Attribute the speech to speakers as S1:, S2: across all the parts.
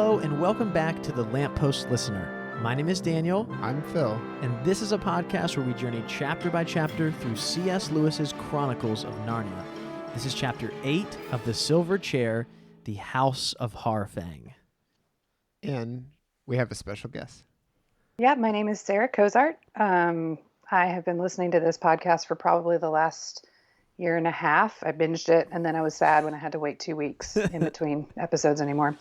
S1: Hello and welcome back to the Lamppost Listener. My name is Daniel.
S2: I'm Phil.
S1: And this is a podcast where we journey chapter by chapter through C.S. Lewis's Chronicles of Narnia. This is chapter 8 of The Silver Chair, The House of Harfang.
S2: And we have a special guest.
S3: Yeah, my name is Sarah Cozart. I have been listening to this podcast for probably the last year and a half. I binged it, and then I was sad when I had to wait 2 weeks in between episodes anymore.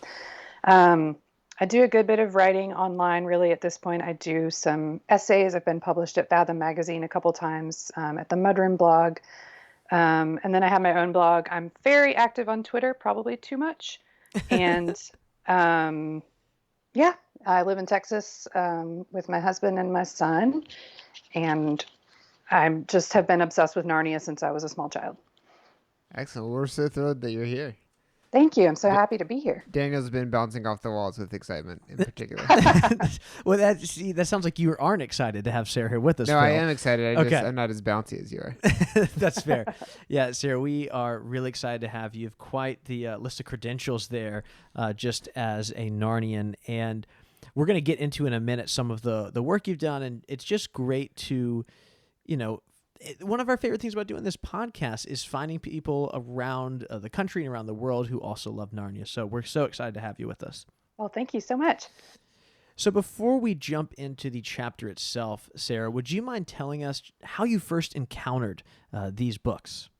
S3: I do a good bit of writing online, really, at this point. I do some essays. I've been published at Fathom Magazine a couple times, at the Mudroom blog. And then I have my own blog. I'm very active on Twitter, probably too much. And yeah, I live in Texas with my husband and my son. And I just have been obsessed with Narnia since I was a small child.
S2: Excellent. We're so thrilled that you're here.
S3: Thank you. I'm so happy to be here.
S2: Daniel's been bouncing off the walls with excitement in particular.
S1: Well, that sounds like you aren't excited to have Sarah here with us.
S2: No,
S1: Phil.
S2: I am excited.
S1: Okay.
S2: I'm not as bouncy as you are.
S1: That's fair. Yeah, Sarah, we are really excited to have you. You have quite the list of credentials there just as a Narnian. And we're going to get into in a minute some of the work you've done. And it's just great to, one of our favorite things about doing this podcast is finding people around the country and around the world who also love Narnia. So we're so excited to have you with us.
S3: Well, thank you so much.
S1: So before we jump into the chapter itself, Sarah, would you mind telling us how you first encountered these books?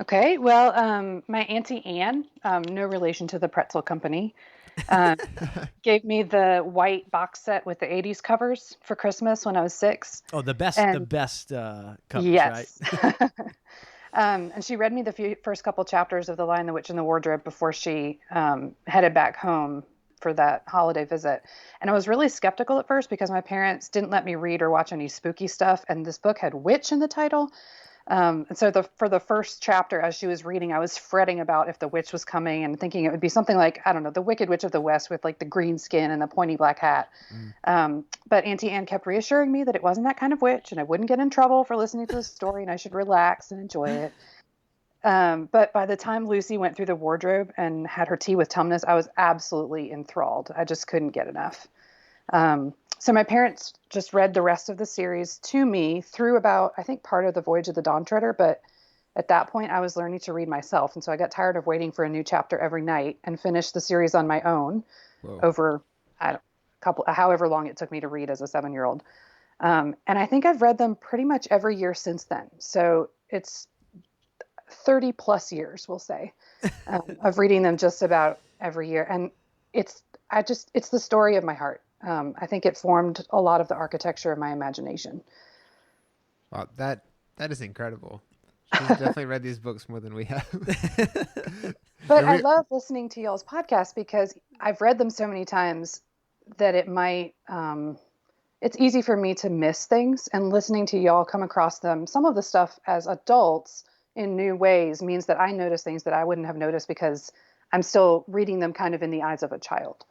S3: Okay. Well, my Auntie Anne, no relation to the pretzel company, gave me the white box set with the 80s covers for Christmas when I was 6.
S1: Oh, the best covers,
S3: yes.
S1: right?
S3: And she read me the first couple chapters of The Lion, the Witch, and the Wardrobe before she headed back home for that holiday visit. And I was really skeptical at first because my parents didn't let me read or watch any spooky stuff. And this book had witch in the title. And so for the first chapter, as she was reading, I was fretting about if the witch was coming and thinking it would be something like, I don't know, the Wicked Witch of the West with like the green skin and the pointy black hat. But Auntie Anne kept reassuring me that it wasn't that kind of witch and I wouldn't get in trouble for listening to the story and I should relax and enjoy it. But by the time Lucy went through the wardrobe and had her tea with Tumnus, I was absolutely enthralled. I just couldn't get enough. So my parents just read the rest of the series to me through about, I think, part of the Voyage of the Dawn Treader. But at that point, I was learning to read myself. And so I got tired of waiting for a new chapter every night and finished the series on my own over however long it took me to read as a 7-year-old. And I think I've read them pretty much every year since then. So it's 30 plus years, we'll say, of reading them just about every year. And it's the story of my heart. I think it formed a lot of the architecture of my imagination.
S2: Wow, that is incredible. She's definitely read these books more than we have.
S3: But I love listening to y'all's podcast because I've read them so many times that it might, it's easy for me to miss things, and listening to y'all come across them. Some of the stuff as adults in new ways means that I notice things that I wouldn't have noticed because I'm still reading them kind of in the eyes of a child.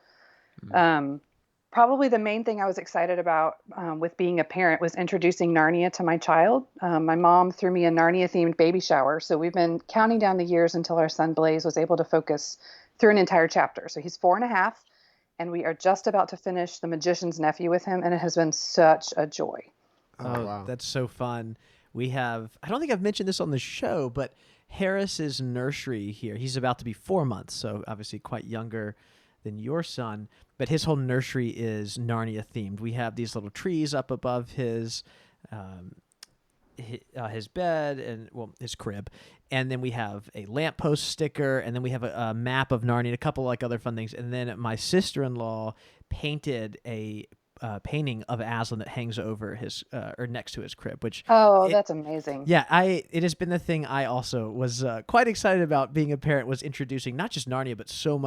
S3: Probably the main thing I was excited about with being a parent was introducing Narnia to my child. My mom threw me a Narnia-themed baby shower, so we've been counting down the years until our son Blaze was able to focus through an entire chapter. So he's 4.5, and we are just about to finish The Magician's Nephew with him, and it has been such a joy.
S1: Oh, wow. That's so fun. We have, I don't think I've mentioned this on the show, but Harris's nursery here, he's about to be 4 months, so obviously quite younger than your son, but his whole nursery is Narnia themed. We have these little trees up above his bed and his crib, and then we have a lamppost sticker, and then we have a map of Narnia and a couple like other fun things. And then my sister-in-law painted a painting of Aslan that hangs over his or next to his crib.
S3: That's amazing.
S1: Yeah, it has been the thing I also was quite excited about being a parent, was introducing not just Narnia but so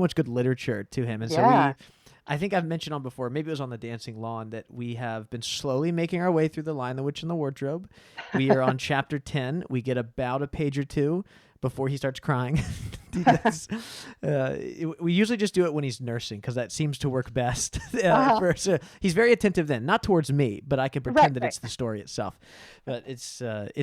S1: much good literature to him. And so I think I've mentioned on before, maybe it was on the Dancing Lawn, that we have been slowly making our way through The Lion, the Witch, and the Wardrobe. We are on chapter 10. We get about a page or two before he starts crying. We usually just do it when he's nursing because that seems to work best. He's very attentive then, not towards me, but I can pretend that it's the story itself. But it's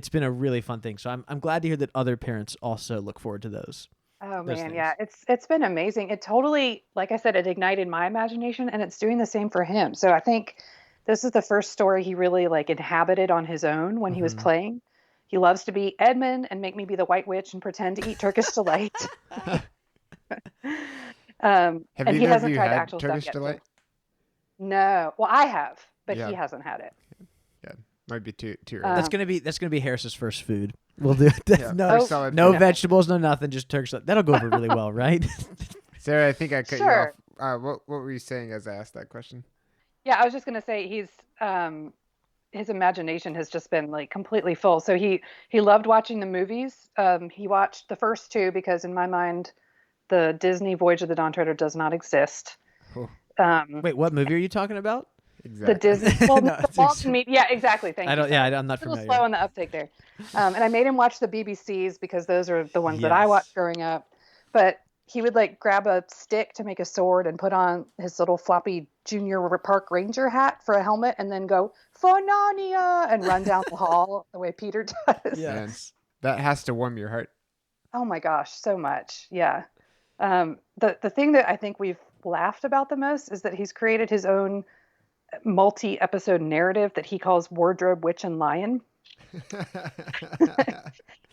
S1: been a really fun thing. So I'm glad to hear that other parents also look forward to those.
S3: Oh
S1: those
S3: man,
S1: things.
S3: yeah, it's been amazing. It totally, like I said, it ignited my imagination, and it's doing the same for him. So I think this is the first story he really like inhabited on his own when he was
S1: Hmm.
S3: playing. He loves to be Edmund and make me be the White Witch and pretend to eat Turkish delight.
S2: Have
S3: And he
S2: either of
S3: hasn't
S2: you
S3: tried
S2: had
S3: actual stuff
S2: Turkish
S3: yet too.
S2: delight?
S3: No, well, I have, but
S2: Yeah,
S3: he hasn't had it.
S2: yeah. Might be too early.
S3: Um,
S1: That's gonna be Harris's first food. We'll do it.
S2: Yeah,
S1: No,
S2: first
S3: oh,
S2: solid
S1: no
S2: food.
S1: vegetables, no nothing, just Turkish. That'll go over really well, right?
S2: Sarah, I think I cut you off.
S3: Sure.
S2: What were you saying as I asked that question?
S3: Yeah, I was just gonna say his imagination has just been like completely full. So he loved watching the movies. He watched the first two because in my mind the Disney Voyage of the Dawn Treader does not exist.
S2: Oh,
S3: Um,
S1: Wait, what movie are you talking about?
S3: the
S2: exactly.
S3: Disney, well, no,
S1: No,
S3: the Walton meet, yeah, exactly. Thank
S1: I
S3: you.
S1: don't. Yeah,
S3: Sorry,
S1: I'm not
S3: a little
S1: familiar.
S3: slow on the uptake there. And I made him watch the BBCs because those are the ones that I
S1: Yes.
S3: watched growing up. But he would like grab a stick to make a sword and put on his little floppy junior park ranger hat for a helmet and then go for Narnia and run down the hall the way Peter does.
S2: Man,
S1: Yes.
S2: that has to warm your heart.
S3: Oh my gosh, so much. Yeah. The thing that I think we've laughed about the most is that he's created his own multi-episode narrative that he calls Wardrobe, Witch, and Lion.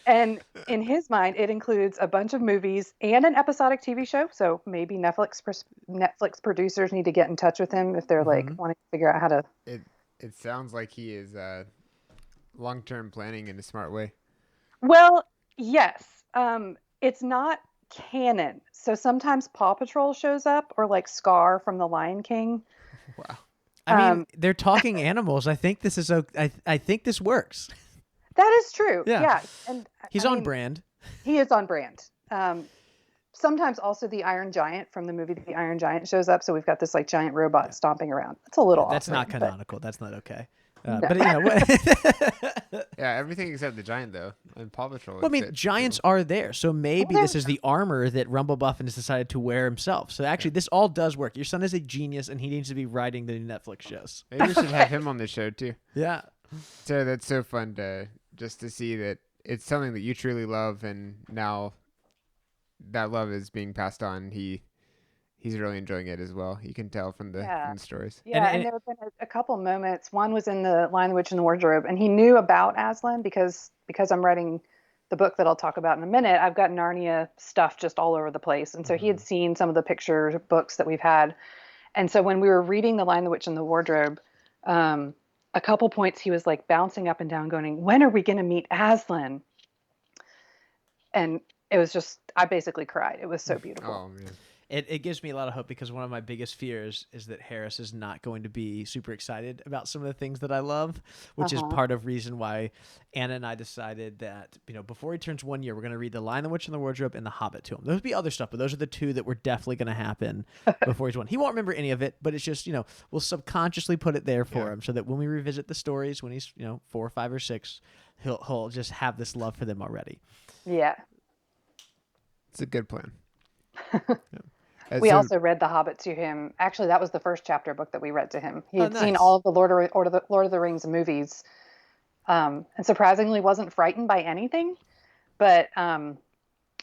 S3: And in his mind, it includes a bunch of movies and an episodic TV show. So maybe Netflix producers need to get in touch with him if they're like
S1: Hmm.
S3: wanting to figure out how to.
S2: it it sounds like he is long term planning in a smart way.
S3: Well, yes, it's not canon. So sometimes Paw Patrol shows up or like Scar from The Lion King.
S2: Wow.
S1: I mean,
S3: Um,
S1: they're talking animals. I think this is. I think this works.
S3: that is true.
S1: Yeah.
S3: Yeah, and
S1: He's
S3: I
S1: on
S3: mean,
S1: brand.
S3: he is on brand. Sometimes also the Iron Giant from the movie The Iron Giant shows up. So we've got this like giant robot
S1: Yeah.
S3: stomping around. It's a little
S1: That's not
S3: off-putting, but
S1: canonical. That's not okay.
S3: no.
S1: But you know what?
S2: Yeah, everything except the giant though, and Paw Patrol.
S1: Well, I mean, giants are there, so maybe
S3: Well,
S1: this is the armor that Rumblebuffin has decided to wear himself. So actually, this all does work. Your son is a genius, and he needs to be writing the Netflix shows.
S2: Maybe we should have him on the show too.
S1: Yeah.
S2: So that's so fun to just to see that it's something that you truly love, and now that love is being passed on. He's really enjoying it as well. You can tell from
S3: Yeah.
S2: the stories.
S3: Yeah, and there have been a couple moments. One was in the Lion, the Witch, and the Wardrobe, and he knew about Aslan because I'm writing the book that I'll talk about in a minute. I've got Narnia stuff just all over the place, and so he had seen some of the picture books that we've had, and so when we were reading the Lion, the Witch, and the Wardrobe, a couple points he was like bouncing up and down, going, "When are we going to meet Aslan?" And it was just, I basically cried. It was so beautiful.
S2: Oh man.
S1: It gives me a lot of hope because one of my biggest fears is that Harris is not going to be super excited about some of the things that I love, which is part of reason why Anna and I decided that, before he turns 1 year, we're going to read The Lion, the Witch, and the Wardrobe and The Hobbit to him. There'll be other stuff, but those are the two that were definitely going to happen before he's 1. He won't remember any of it, but it's just, we'll subconsciously put it there for him so that when we revisit the stories, when he's, 4 or 5 or 6, he'll just have this love for them already.
S3: Yeah.
S2: It's a good plan.
S3: We also read The Hobbit to him. Actually, that was the first chapter book that we read to him. He had seen all of the Lord of the Rings movies, and surprisingly wasn't frightened by anything. But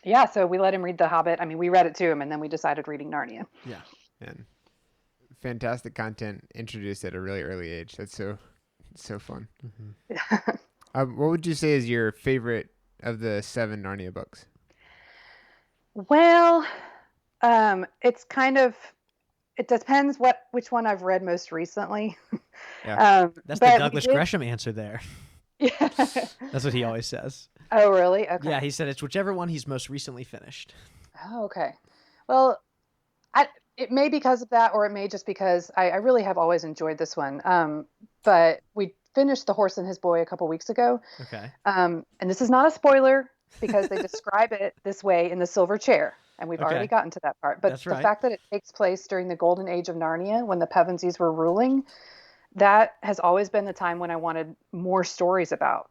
S3: yeah, so we let him read The Hobbit. I mean, we read it to him, and then we decided reading Narnia.
S1: Yeah.
S2: And fantastic content introduced at a really early age. That's so fun. What would you say is your favorite of the 7 Narnia books?
S3: Well, it's kind of, it depends which one I've read most recently.
S2: Yeah.
S1: That's the Douglas Gresham answer there.
S3: Yeah.
S1: That's what he always says.
S3: Oh, really? Okay.
S1: Yeah, he said it's whichever one he's most recently finished.
S3: Oh, okay. Well, it may because of that, or it may just because I really have always enjoyed this one. But we finished The Horse and His Boy a couple weeks ago.
S1: Okay.
S3: And this is not a spoiler because they describe it this way in The Silver Chair. And we've already gotten to that part. But
S1: That's
S3: the
S1: right.
S3: fact that it takes place during the golden age of Narnia when the Pevensies were ruling, that has always been the time when I wanted more stories about.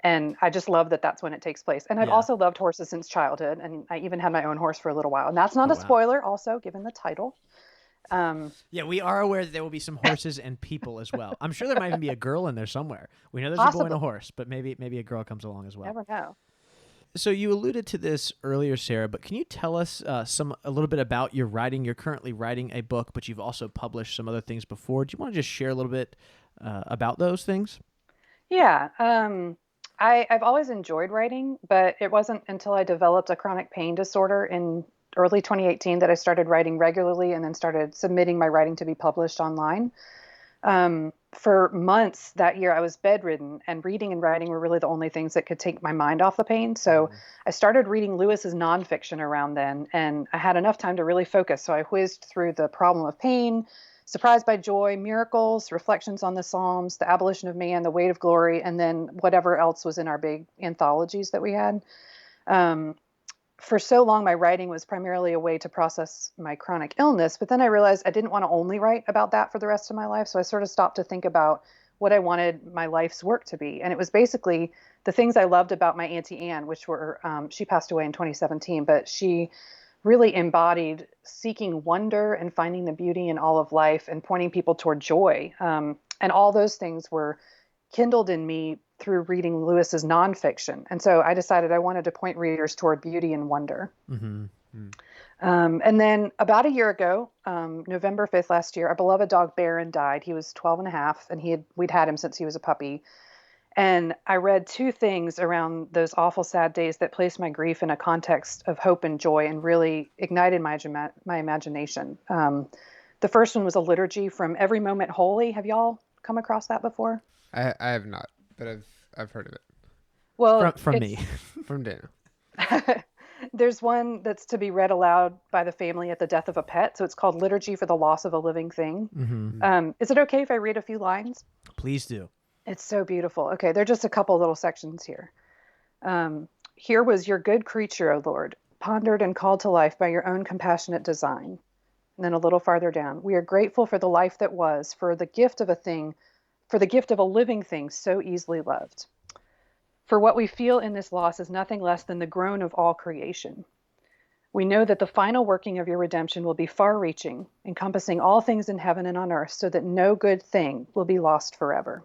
S3: And I just love that that's when it takes place. And I've also loved horses since childhood. And I even had my own horse for a little while. And that's not a spoiler also, given the title.
S1: Yeah, we are aware that there will be some horses and people as well. I'm sure there might even be a girl in there somewhere. We know there's a boy and a horse, but maybe a girl comes along as well.
S3: Never know.
S1: So you alluded to this earlier, Sarah, but can you tell us a little bit about your writing? You're currently writing a book, but you've also published some other things before. Do you want to just share a little bit about those things?
S3: Yeah. I've always enjoyed writing, but it wasn't until I developed a chronic pain disorder in early 2018 that I started writing regularly and then started submitting my writing to be published online. For months that year, I was bedridden, and reading and writing were really the only things that could take my mind off the pain. So I started reading Lewis's nonfiction around then, and I had enough time to really focus. So I whizzed through The Problem of Pain, Surprised by Joy, Miracles, Reflections on the Psalms, The Abolition of Man, The Weight of Glory, and then whatever else was in our big anthologies that we had. Um, for so long, my writing was primarily a way to process my chronic illness. But then I realized I didn't want to only write about that for the rest of my life. So I sort of stopped to think about what I wanted my life's work to be. And it was basically the things I loved about my Auntie Anne, which were, she passed away in 2017, but she really embodied seeking wonder and finding the beauty in all of life and pointing people toward joy. And all those things were kindled in me through reading Lewis's nonfiction. And so I decided I wanted to point readers toward beauty and wonder.
S1: Mm-hmm.
S3: And then about a year ago, November 5th last year, our beloved dog Baron died. He was 12 and a half, and we'd had him since he was a puppy. And I read two things around those awful, sad days that placed my grief in a context of hope and joy and really ignited my imagination. The first one was a liturgy from Every Moment Holy. Have y'all come across that before?
S2: I have not, but I've heard of it.
S3: Well,
S1: From me.
S2: From Dana.
S3: There's one that's to be read aloud by the family at the death of a pet. So it's called Liturgy for the Loss of a Living Thing.
S1: Mm-hmm.
S3: Is it okay if I read a few lines?
S1: Please do.
S3: It's so beautiful. Okay, there are just a couple little sections here. Here was your good creature, O Lord, pondered and called to life by your own compassionate design. And then a little farther down, we are grateful for the life that was, for the gift of a living thing so easily loved. For what we feel in this loss is nothing less than the groan of all creation. We know that the final working of your redemption will be far-reaching, encompassing all things in heaven and on earth, so that no good thing will be lost forever.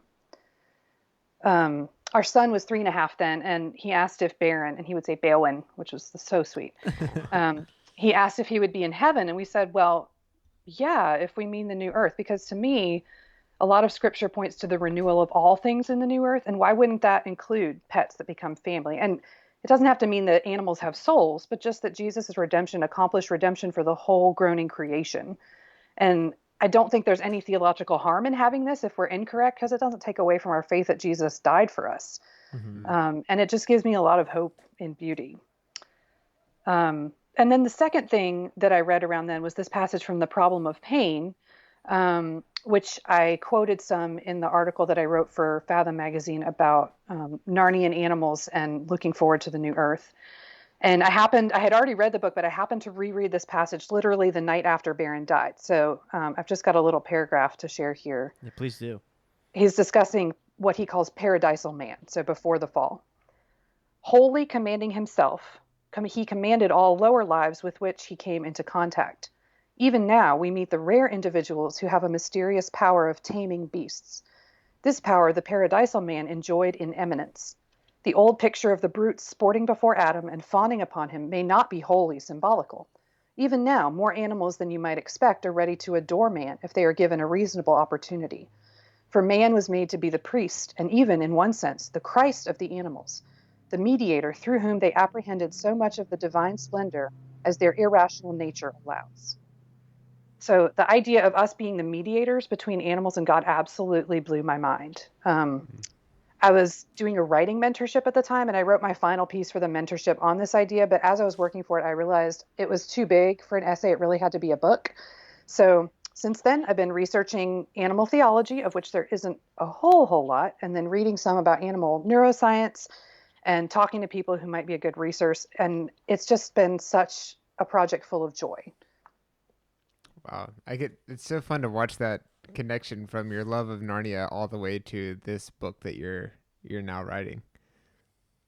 S3: Our son was 3.5 then, and he asked if Baron, and he would say Baelwyn, which was so sweet. He asked if he would be in heaven, and we said, well, yeah, if we mean the new earth, because to me, a lot of scripture points to the renewal of all things in the new earth. And why wouldn't that include pets that become family? And it doesn't have to mean that animals have souls, but just that Jesus' redemption accomplished redemption for the whole groaning creation. And I don't think there's any theological harm in having this if we're incorrect, because it doesn't take away from our faith that Jesus died for us.
S1: Mm-hmm.
S3: And it just gives me a lot of hope and beauty. And then the second thing that I read around then was this passage from The Problem of Pain, which I quoted some in the article that I wrote for Fathom magazine about Narnian animals and looking forward to the new earth. And I had already read the book, but I happened to reread this passage literally the night after Baron died. So I've just got a little paragraph to share here.
S1: Yeah, please do.
S3: He's discussing what he calls paradisal man, so before the fall. Wholly commanding himself, he commanded all lower lives with which he came into contact. Even now, we meet the rare individuals who have a mysterious power of taming beasts. This power the paradisal man enjoyed in eminence. The old picture of the brutes sporting before Adam and fawning upon him may not be wholly symbolical. Even now, more animals than you might expect are ready to adore man if they are given a reasonable opportunity. For man was made to be the priest, and even, in one sense, the Christ of the animals, the mediator through whom they apprehended so much of the divine splendor as their irrational nature allows. So the idea of us being the mediators between animals and God absolutely blew my mind. I was doing a writing mentorship at the time, and I wrote my final piece for the mentorship on this idea. But as I was working for it, I realized it was too big for an essay. It really had to be a book. So since then, I've been researching animal theology, of which there isn't a whole lot, and then reading some about animal neuroscience and talking to people who might be a good resource. And it's just been such a project full of joy.
S2: Wow. It's so fun to watch that connection from your love of Narnia all the way to this book that you're now writing.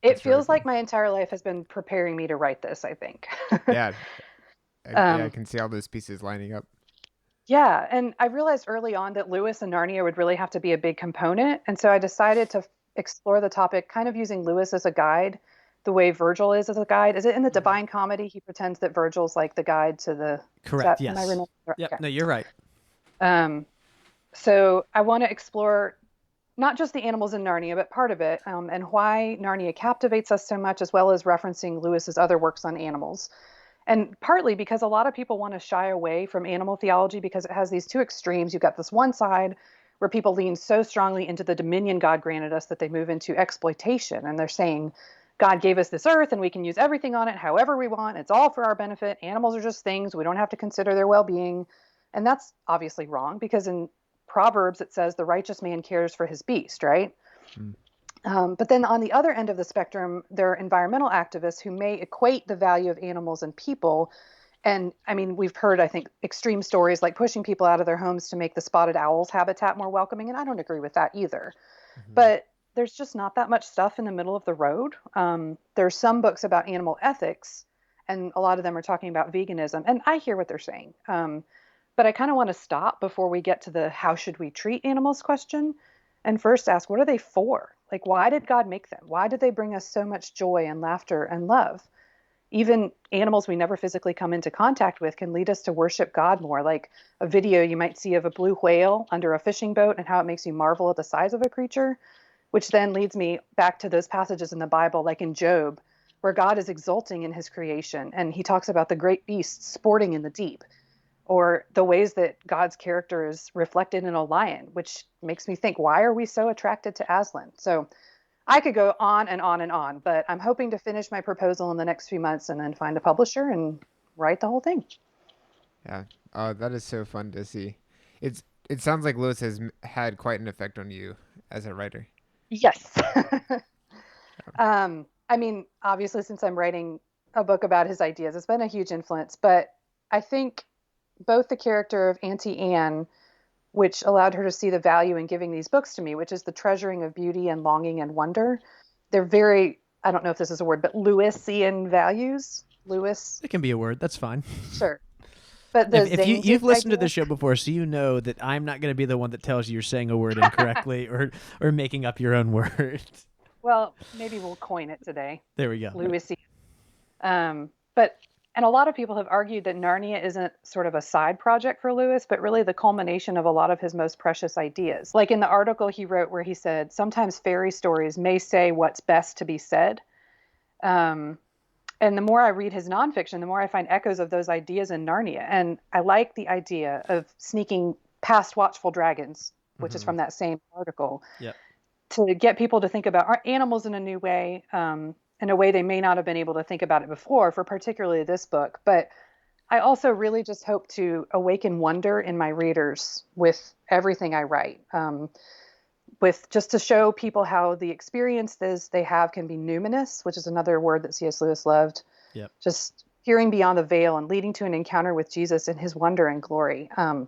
S3: It feels like my entire life has been preparing me to write this, I think.
S2: Yeah. I can see all those pieces lining up.
S3: Yeah, and I realized early on that Lewis and Narnia would really have to be a big component. And so I decided to explore the topic kind of using Lewis as a guide the way Virgil is as a guide. Is it in the Divine Comedy? He pretends that Virgil's like the guide to the.
S1: Correct.
S3: Am I
S1: Yes.
S3: remembering?
S1: Yep.
S3: Okay.
S1: No, you're right.
S3: So I want to explore not just the animals in Narnia, but part of it, and why Narnia captivates us so much, as well as referencing Lewis's other works on animals. And partly because a lot of people want to shy away from animal theology because it has these two extremes. You've got this one side where people lean so strongly into the dominion God granted us that they move into exploitation. And they're saying, God gave us this earth and we can use everything on it however we want. It's all for our benefit. Animals are just things. We don't have to consider their well-being. And that's obviously wrong because in Proverbs it says the righteous man cares for his beast, right? But then on the other end of the spectrum, there are environmental activists who may equate the value of animals and people. And I mean, we've heard, I think, extreme stories like pushing people out of their homes to make the spotted owl's habitat more welcoming. And I don't agree with that either. But there's just not that much stuff in the middle of the road. There's some books about animal ethics, and a lot of them are talking about veganism. And I hear what they're saying. But I kind of want to stop before we get to the how should we treat animals question and first ask, what are they for? Like, why did God make them? Why did they bring us so much joy and laughter and love? Even animals we never physically come into contact with can lead us to worship God more. Like a video you might see of a blue whale under a fishing boat and how it makes you marvel at the size of a creature, which then leads me back to those passages in the Bible, like in Job, where God is exulting in his creation. And he talks about the great beasts sporting in the deep, or the ways that God's character is reflected in a lion, which makes me think, why are we so attracted to Aslan? So I could go on and on and on, but I'm hoping to finish my proposal in the next few months and then find a publisher and write the whole thing.
S2: Yeah. Oh, that is so fun to see. It sounds like Lewis has had quite an effect on you as a writer.
S3: Yes. I mean, obviously, since I'm writing a book about his ideas, it's been a huge influence, but I think both the character of Auntie Anne, which allowed her to see the value in giving these books to me, which is the treasuring of beauty and longing and wonder. They're very, I don't know if this is a word, but Lewisian values. Lewis.
S1: It can be a word. That's fine.
S3: Sure. But
S1: if you've listened to the show before, so you know that I'm not going to be the one that tells you you're saying a word incorrectly or making up your own word.
S3: Well, maybe we'll coin it today.
S1: There we go.
S3: Lewisian. And a lot of people have argued that Narnia isn't sort of a side project for Lewis, but really the culmination of a lot of his most precious ideas. Like in the article he wrote where he said, sometimes fairy stories may say what's best to be said. And the more I read his nonfiction, the more I find echoes of those ideas in Narnia. And I like the idea of sneaking past watchful dragons, which is from that same article, to get people to think about our animals in a new way, in a way they may not have been able to think about it before, for particularly this book. But I also really just hope to awaken wonder in my readers with everything I write, with just to show people how the experiences they have can be numinous, which is another word that C.S. Lewis loved. Yep. Just peering beyond the veil and leading to an encounter with Jesus in his wonder and glory. I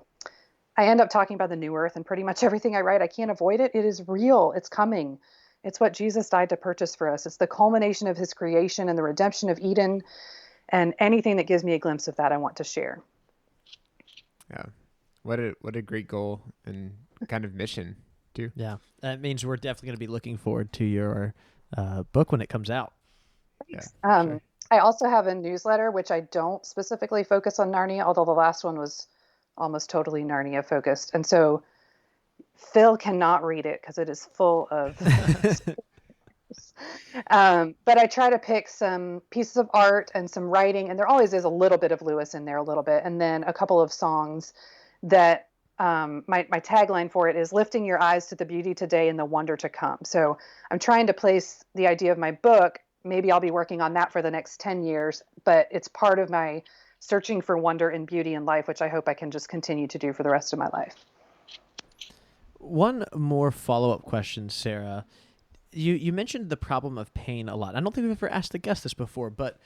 S3: end up talking about the new earth and pretty much everything I write. I can't avoid it. It is real. It's coming. It's what Jesus died to purchase for us. It's the culmination of his creation and the redemption of Eden, and anything that gives me a glimpse of that, I want to share.
S2: Yeah. What a great goal and kind of mission too.
S1: Yeah. That means we're definitely going to be looking forward to your book when it comes out.
S2: Yeah,
S3: sure. I also have a newsletter, which I don't specifically focus on Narnia, although the last one was almost totally Narnia focused. And so Phil cannot read it because it is full of but I try to pick some pieces of art and some writing, and there always is a little bit of Lewis in there, a little bit, and then a couple of songs that my tagline for it is lifting your eyes to the beauty today and the wonder to come. So I'm trying to place the idea of my book. Maybe I'll be working on that for the next 10 years, but it's part of my searching for wonder and beauty in life, which I hope I can just continue to do for the rest of my life.
S1: One more follow-up question, Sarah. You mentioned the problem of pain a lot. I don't think we've ever asked the guest this before, but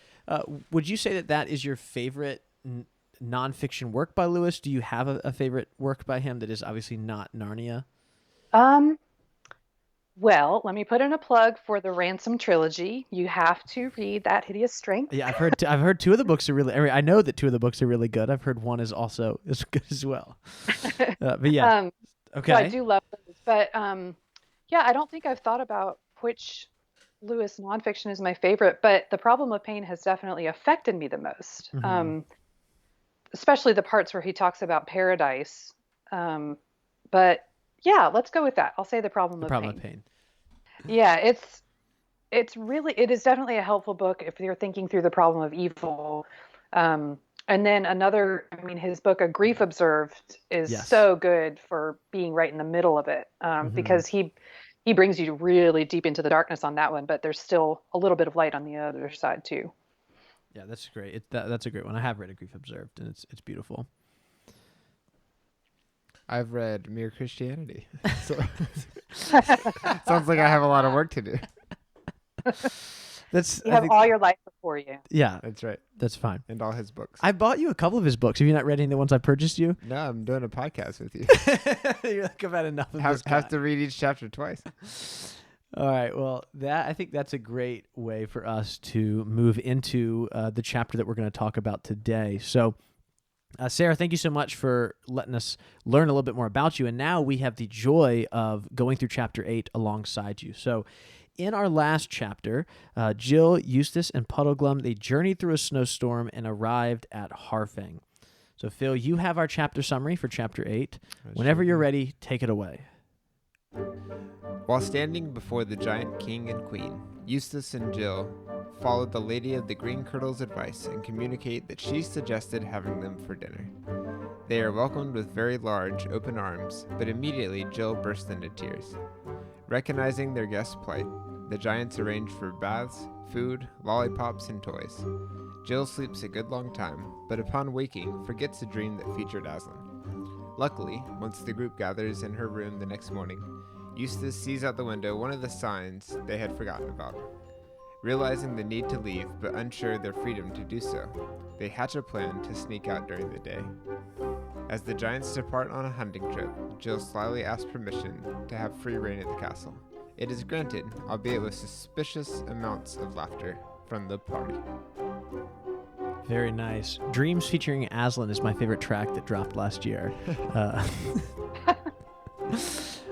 S1: would you say that is your favorite nonfiction work by Lewis? Do you have a favorite work by him that is obviously not Narnia?
S3: Well, let me put in a plug for the Ransom trilogy. You have to read That Hideous Strength.
S1: Yeah, I've heard two of the books are really. I know that two of the books are really good. I've heard one is also as good as well. But yeah, okay.
S3: So I do love those, but yeah, I don't think I've thought about which Lewis nonfiction is my favorite, but The Problem of Pain has definitely affected me the most. Especially the parts where he talks about paradise. But yeah, let's go with that. I'll say The Problem
S1: The
S3: of
S1: Problem
S3: Pain.
S1: of Pain.
S3: Yeah, it is definitely a helpful book if you're thinking through the problem of evil. And then another, I mean, his book, A Grief Observed, is
S1: Yes.
S3: so good for being right in the middle of it, because he brings you really deep into the darkness on that one, but there's still a little bit of light on the other side too.
S1: Yeah, that's great. That's a great one. I have read A Grief Observed, and it's beautiful.
S2: I've read Mere Christianity. So, sounds like I have a lot of work to do.
S3: You have all your life before you.
S1: Yeah,
S2: That's right.
S1: that's fine.
S2: And all his books.
S1: I bought you a couple of his books. Have you not read any of the ones I purchased you?
S2: No, I'm doing a podcast with you.
S1: You're like, I've had enough of this guy.
S2: Have to read each chapter twice.
S1: All right. Well, I think that's a great way for us to move into the chapter that we're going to talk about today. So, Sarah, thank you so much for letting us learn a little bit more about you. And now we have the joy of going through chapter 8 alongside you. So in our last chapter, Jill, Eustace, and Puddleglum, they journeyed through a snowstorm and arrived at Harfang. So Phil, you have our chapter summary for chapter 8. Whenever you're ready, take it away.
S2: While standing before the giant king and queen, Eustace and Jill followed the Lady of the Green Kirtle's advice and communicate that she suggested having them for dinner. They are welcomed with very large, open arms, but immediately Jill burst into tears. Recognizing their guest's plight, the giants arrange for baths, food, lollipops, and toys. Jill sleeps a good long time, but upon waking, forgets a dream that featured Aslan. Luckily, once the group gathers in her room the next morning, Eustace sees out the window one of the signs they had forgotten about. Realizing the need to leave, but unsure of their freedom to do so, they hatch a plan to sneak out during the day. As the giants depart on a hunting trip, Jill slyly asks permission to have free reign at the castle. It is granted, albeit with suspicious amounts of laughter from the party.
S1: Very nice. Dreams featuring Aslan is my favorite track that dropped last year.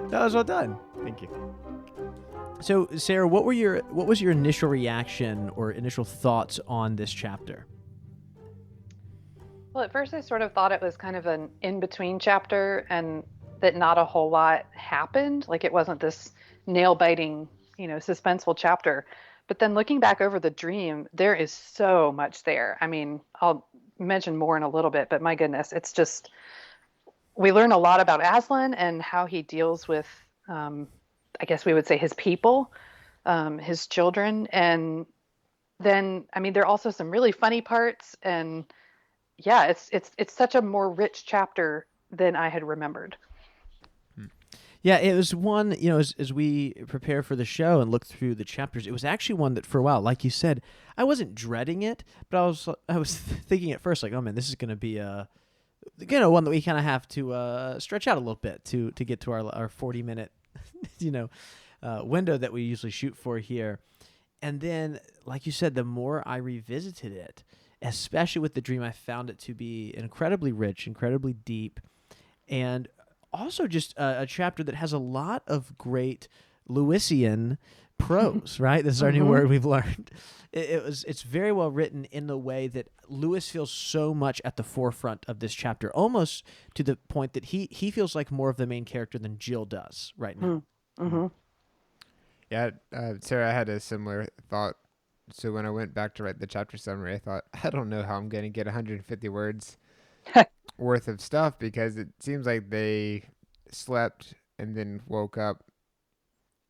S1: That was well done.
S2: Thank you.
S1: So, Sarah, what was your initial reaction or initial thoughts on this chapter?
S3: Well, at first I sort of thought it was kind of an in-between chapter and that not a whole lot happened. Like it wasn't this nail-biting, suspenseful chapter. But then looking back over the dream, there is so much there. I mean, I'll mention more in a little bit, but my goodness, it's just, we learn a lot about Aslan and how he deals with, I guess we would say his people, his children. And then, I mean, there are also some really funny parts, and yeah, it's such a more rich chapter than I had remembered.
S1: Yeah, it was one, as we prepare for the show and look through the chapters, it was actually one that for a while, like you said, I wasn't dreading it, but I was thinking at first, like, oh man, this is going to be one that we kind of have to stretch out a little bit to get to our 40-minute, window that we usually shoot for here. And then, like you said, the more I revisited it, especially with the dream, I found it to be incredibly rich, incredibly deep, and also just a chapter that has a lot of great Lewisian prose, right? This is our new word we've learned. It's very well written in the way that Lewis feels so much at the forefront of this chapter, almost to the point that he feels like more of the main character than Jill does right now.
S3: Mm-hmm.
S2: Yeah, Sarah, I had a similar thought. So when I went back to write the chapter summary, I thought, I don't know how I'm going to get 150 words worth of stuff, because it seems like they slept and then woke up,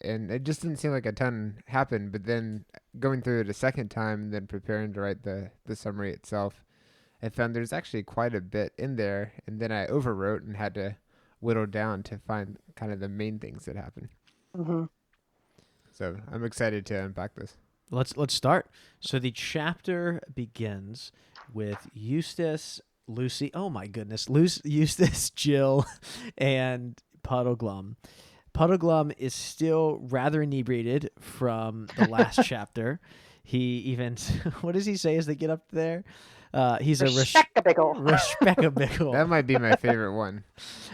S2: and it just didn't seem like a ton happened. But then going through it a second time, and then preparing to write the summary itself, I found there's actually quite a bit in there, and then I overwrote and had to whittle down to find kind of the main things that happened.
S3: Mm-hmm.
S2: So I'm excited to unpack this.
S1: Let's start. So the chapter begins with Eustace, Lucy. Oh my goodness, Eustace, Jill, and Puddleglum. Puddleglum is still rather inebriated from the last chapter. He even, what does he say as they get up there? He's
S3: Respectable.
S1: Respectable.
S2: That might be my favorite one.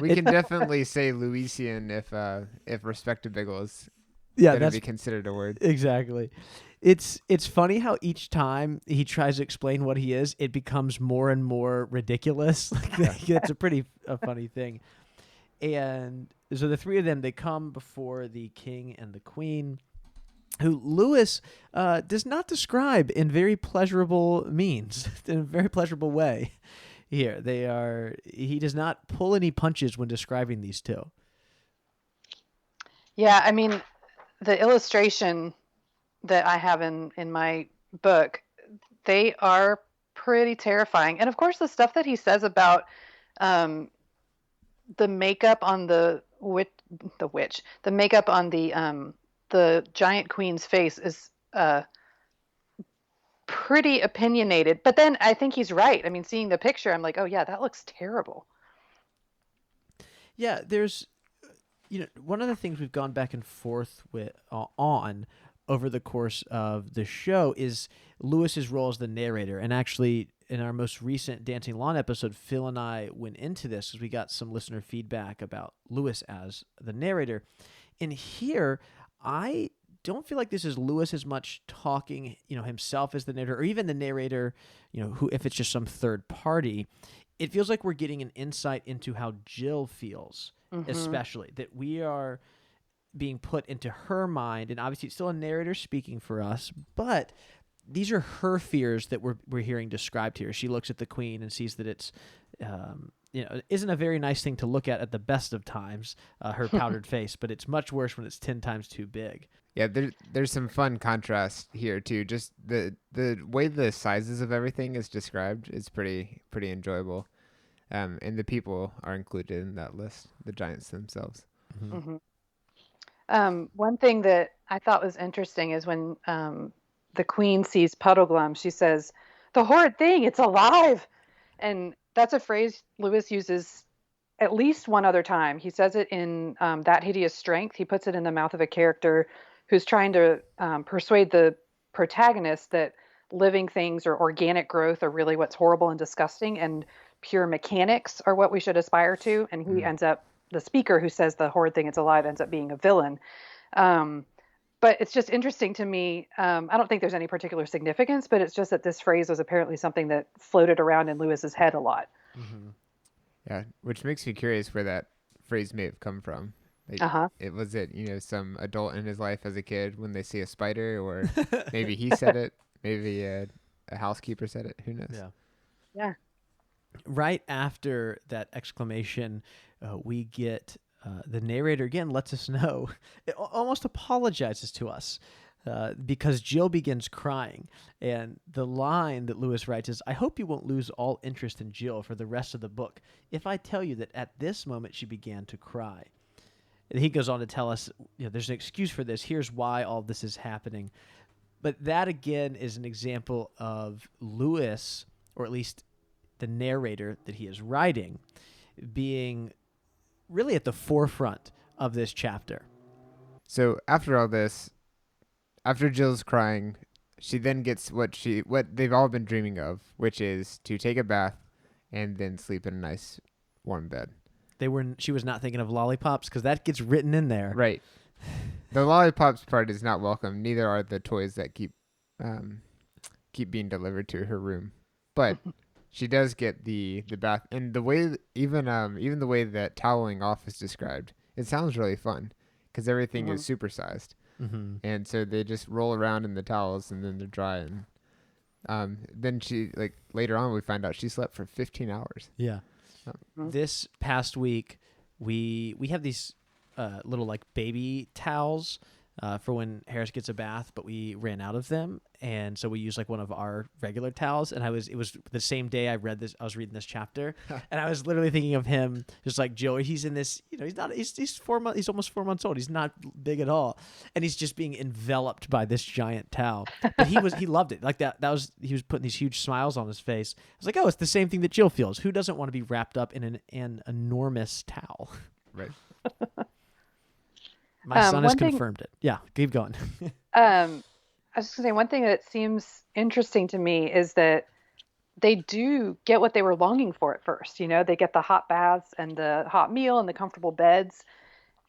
S2: We can definitely say Louisian if respectable
S1: Yeah,
S2: That'd
S1: that's
S2: be considered a word.
S1: exactly. It's funny how each time he tries to explain what he is, it becomes more and more ridiculous. It's a funny thing. And so the three of them, they come before the king and the queen, who Lewis does not describe in very pleasurable means, in a very pleasurable way. Here, he does not pull any punches when describing these two.
S3: Yeah, I mean, the illustration that I have in my book, they are pretty terrifying. And of course, the stuff that he says about um, the makeup on the makeup on the giant queen's face is pretty opinionated. But then I think he's right. I mean, seeing the picture, I'm like, oh yeah, that looks terrible.
S1: Yeah, there's, one of the things we've gone back and forth with on over the course of the show is Lewis's role as the narrator. And actually, in our most recent Dancing Lawn episode, Phil and I went into this because we got some listener feedback about Lewis as the narrator. And here, I don't feel like this is Lewis as much talking, himself as the narrator, or even the narrator, who, if it's just some third party. It feels like we're getting an insight into how Jill feels, especially that we are being put into her mind, and obviously it's still a narrator speaking for us, but these are her fears that we're hearing described here. She looks at the queen and sees that it's, isn't a very nice thing to look at the best of times, her powdered face, but it's much worse when it's 10 times too big.
S2: Yeah, there's some fun contrast here too. Just the way the sizes of everything is described is pretty enjoyable, and the people are included in that list, the giants themselves.
S3: One thing that I thought was interesting is when the queen sees Puddleglum, she says, "The horrid thing, it's alive," and that's a phrase Lewis uses at least one other time. He says it in That Hideous Strength. He puts it in the mouth of a character who's trying to persuade the protagonist that living things or organic growth are really what's horrible and disgusting, and pure mechanics are what we should aspire to. And he ends up, the speaker who says the horrid thing, it's alive, ends up being a villain. But it's just interesting to me. I don't think there's any particular significance, but it's just that this phrase was apparently something that floated around in Lewis's head a lot.
S2: Yeah, which makes me curious where that phrase may have come from. Like, it was some adult in his life as a kid when they see a spider, or maybe he said it, maybe a housekeeper said it. Who knows?
S3: Yeah.
S1: Right after that exclamation, we get the narrator again lets us know, it almost apologizes to us because Jill begins crying. And the line that Lewis writes is, "I hope you won't lose all interest in Jill for the rest of the book if I tell you that at this moment she began to cry." And he goes on to tell us, there's an excuse for this. Here's why all this is happening. But that, again, is an example of Lewis, or at least the narrator that he is writing, being really at the forefront of this chapter.
S2: So after all this, after Jill's crying, she then gets what they've all been dreaming of, which is to take a bath and then sleep in a nice warm bed.
S1: She was not thinking of lollipops, because that gets written in there.
S2: Right. The lollipops part is not welcome. Neither are the toys that keep being delivered to her room. But she does get the bath, and the way even the way that toweling off is described, it sounds really fun because everything is supersized, and so they just roll around in the towels and then they're dry. And then she, later on, we find out she slept for 15 hours.
S1: Yeah. This past week, we have these little baby towels for when Harris gets a bath, but we ran out of them, and so we used one of our regular towels. And it was the same day I was reading this chapter, and I was literally thinking of him, just like Joey. He's in this, he's 4 months, he's almost 4 months old. He's not big at all, and he's just being enveloped by this giant towel. But he loved it. He was putting these huge smiles on his face. I was like, oh, it's the same thing that Jill feels. Who doesn't want to be wrapped up in an enormous towel?
S2: Right.
S1: My son has confirmed it. Yeah, keep going.
S3: I was just going to say, one thing that seems interesting to me is that they do get what they were longing for at first. They get the hot baths and the hot meal and the comfortable beds.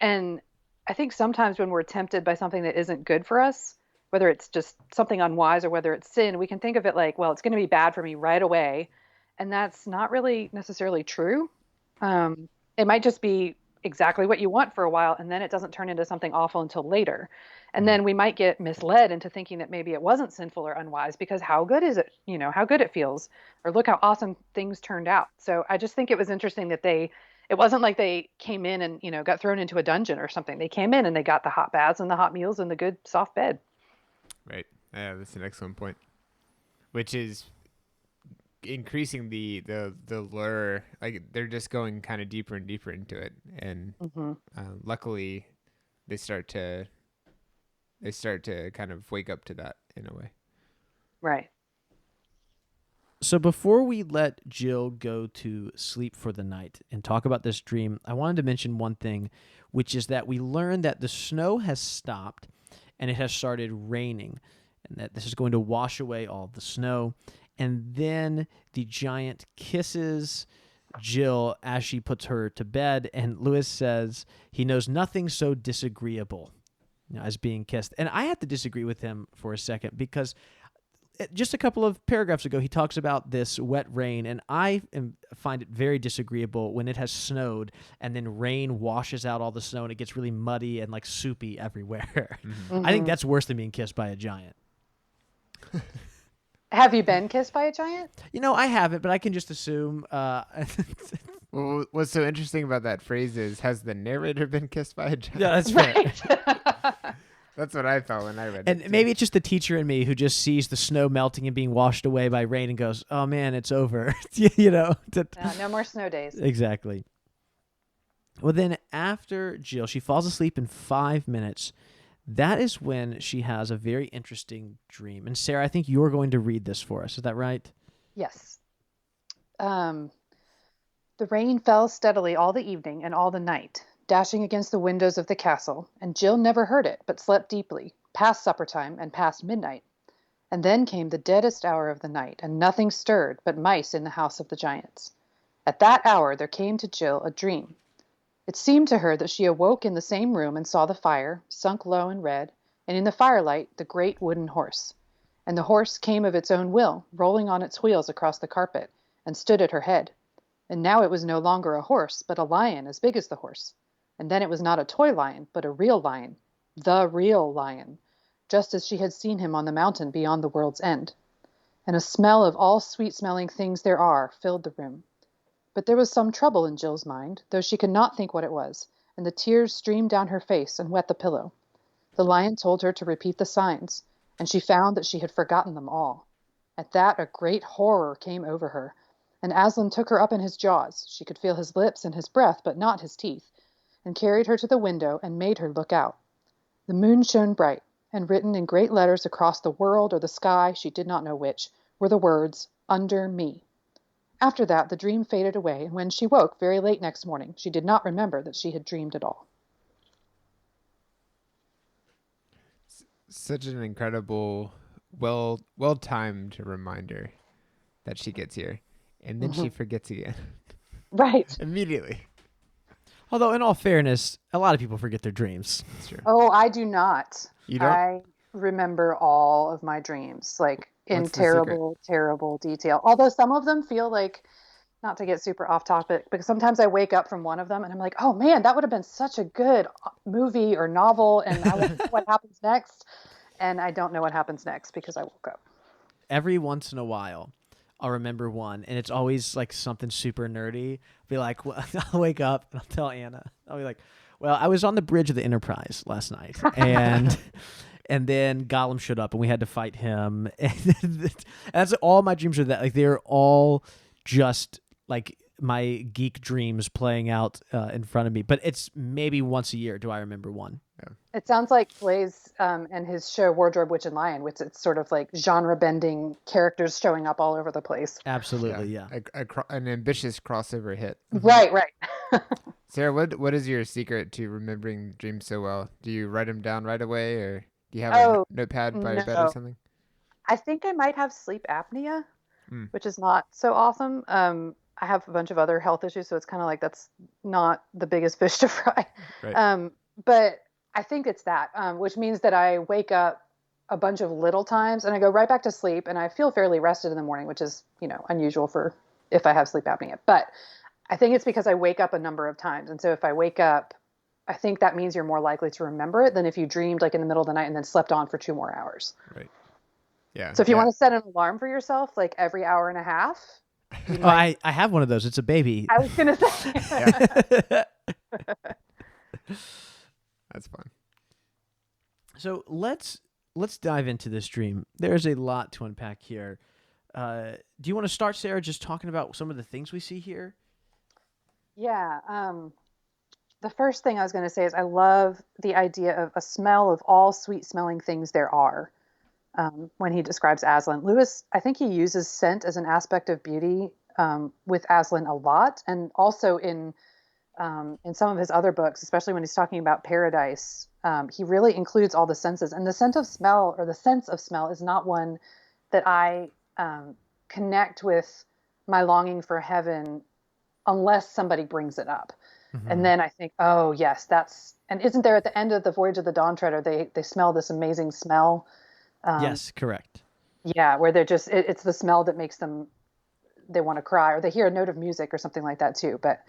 S3: And I think sometimes when we're tempted by something that isn't good for us, whether it's just something unwise or whether it's sin, we can think of it like, well, it's going to be bad for me right away. And that's not really necessarily true. It might just be exactly what you want for a while, and then it doesn't turn into something awful until later. And then we might get misled into thinking that maybe it wasn't sinful or unwise because how good is it? How good it feels, or look how awesome things turned out. So I just think it was interesting that it wasn't like they came in and, got thrown into a dungeon or something. They came in and they got the hot baths and the hot meals and the good soft bed.
S2: Right. Yeah, that's an excellent point. Which is increasing the lure. Like they're just going kind of deeper and deeper into it, and luckily they start to kind of wake up to that in a way.
S3: Right.
S1: So before we let Jill go to sleep for the night and talk about this dream, I wanted to mention one thing, which is that we learned that the snow has stopped and it has started raining, and that this is going to wash away all the snow. And then the giant kisses Jill as she puts her to bed, and Lewis says he knows nothing so disagreeable as being kissed. And I have to disagree with him for a second, because just a couple of paragraphs ago, he talks about this wet rain, and I find it very disagreeable when it has snowed and then rain washes out all the snow and it gets really muddy and like soupy everywhere. I think that's worse than being kissed by a giant.
S3: Have you been kissed by a giant?
S1: I haven't, but I can just assume.
S2: Well, what's so interesting about that phrase is, has the narrator been kissed by a giant?
S1: Yeah, that's fair.
S3: Right.
S2: That's what I thought when I read it.
S1: And maybe it's just the teacher in me who just sees the snow melting and being washed away by rain and goes, oh man, it's over.
S3: No more snow days.
S1: Exactly. Well, then after Jill, she falls asleep in 5 minutes. That is when she has a very interesting dream. And Sarah, I think you're going to read this for us. Is that right?
S3: Yes. The rain fell steadily all the evening and all the night, dashing against the windows of the castle, and Jill never heard it, but slept deeply, past supper time and past midnight. And then came the deadest hour of the night, and nothing stirred but mice in the house of the giants. At that hour there came to Jill a dream. It seemed to her that she awoke in the same room and saw the fire, sunk low and red, and in the firelight the great wooden horse. And the horse came of its own will, rolling on its wheels across the carpet, and stood at her head. And now it was no longer a horse, but a lion as big as the horse. And then it was not a toy lion, but a real lion, the real lion, just as she had seen him on the mountain beyond the world's end. And a smell of all sweet-smelling things there are filled the room. But there was some trouble in Jill's mind, though she could not think what it was, and the tears streamed down her face and wet the pillow. The lion told her to repeat the signs, and she found that she had forgotten them all. At that a great horror came over her, and Aslan took her up in his jaws. She could feel his lips and his breath, but not his teeth, and carried her to the window and made her look out. The moon shone bright, and written in great letters across the world or the sky, she did not know which, were the words, "Under me." After that, the dream faded away, and when she woke very late next morning, she did not remember that she had dreamed at all.
S2: Such an incredible, well-timed reminder that she gets here, and then she forgets again.
S3: Right.
S2: Immediately.
S1: Although, in all fairness, a lot of people forget their dreams.
S2: That's true.
S3: Oh, I do not.
S2: You don't?
S3: I remember all of my dreams, like in
S2: What's the secret?
S3: terrible detail. Although some of them feel like, not to get super off topic, because sometimes I wake up from one of them and I'm like, oh man, that would have been such a good movie or novel, and I want to know what happens next. And I don't know what happens next because I woke up.
S1: Every once in a while, I'll remember one, and it's always like something super nerdy. Be like, well, I'll wake up and I'll tell Anna. I'll be like, well, I was on the bridge of the Enterprise last night, and then Gollum showed up, and we had to fight him. And that's all my dreams are. That like they're all just like my geek dreams playing out in front of me. But it's maybe once a year do I remember one.
S2: Yeah.
S3: It sounds like Blaze and his show Wardrobe, Witch and Lion, which it's sort of like genre-bending characters showing up all over the place.
S1: Absolutely, yeah.
S2: An ambitious crossover hit.
S3: Right.
S2: Sarah, what is your secret to remembering dreams so well? Do you write them down right away, or do you have a notepad by your bed or something?
S3: I think I might have sleep apnea, which is not so awesome. I have a bunch of other health issues, so it's kind of like that's not the biggest fish to fry.
S2: Right.
S3: But I think it's that, which means that I wake up a bunch of little times and I go right back to sleep and I feel fairly rested in the morning, which is, unusual for if I have sleep apnea. But I think it's because I wake up a number of times. And so if I wake up, I think that means you're more likely to remember it than if you dreamed like in the middle of the night and then slept on for 2 more hours.
S2: Right. Yeah.
S3: So if you want to set an alarm for yourself, like every hour and a half, you
S1: I have one of those. It's a baby.
S3: I was going to say.
S2: That's fun.
S1: So let's dive into this dream. There's a lot to unpack here. Do you want to start, Sarah, just talking about some of the things we see here?
S3: Yeah. The first thing I was going to say is I love the idea of a smell of all sweet smelling things there are. When he describes Aslan, Lewis, I think he uses scent as an aspect of beauty with Aslan a lot, and also in some of his other books, especially when he's talking about paradise, he really includes all the senses. And the sense of smell is not one that I connect with my longing for heaven unless somebody brings it up. Mm-hmm. And then I think, oh yes, and isn't there at the end of the Voyage of the Dawn Treader, they smell this amazing smell?
S1: Yes, correct.
S3: Yeah, where they're just, it's the smell that makes they want to cry, or they hear a note of music or something like that too. But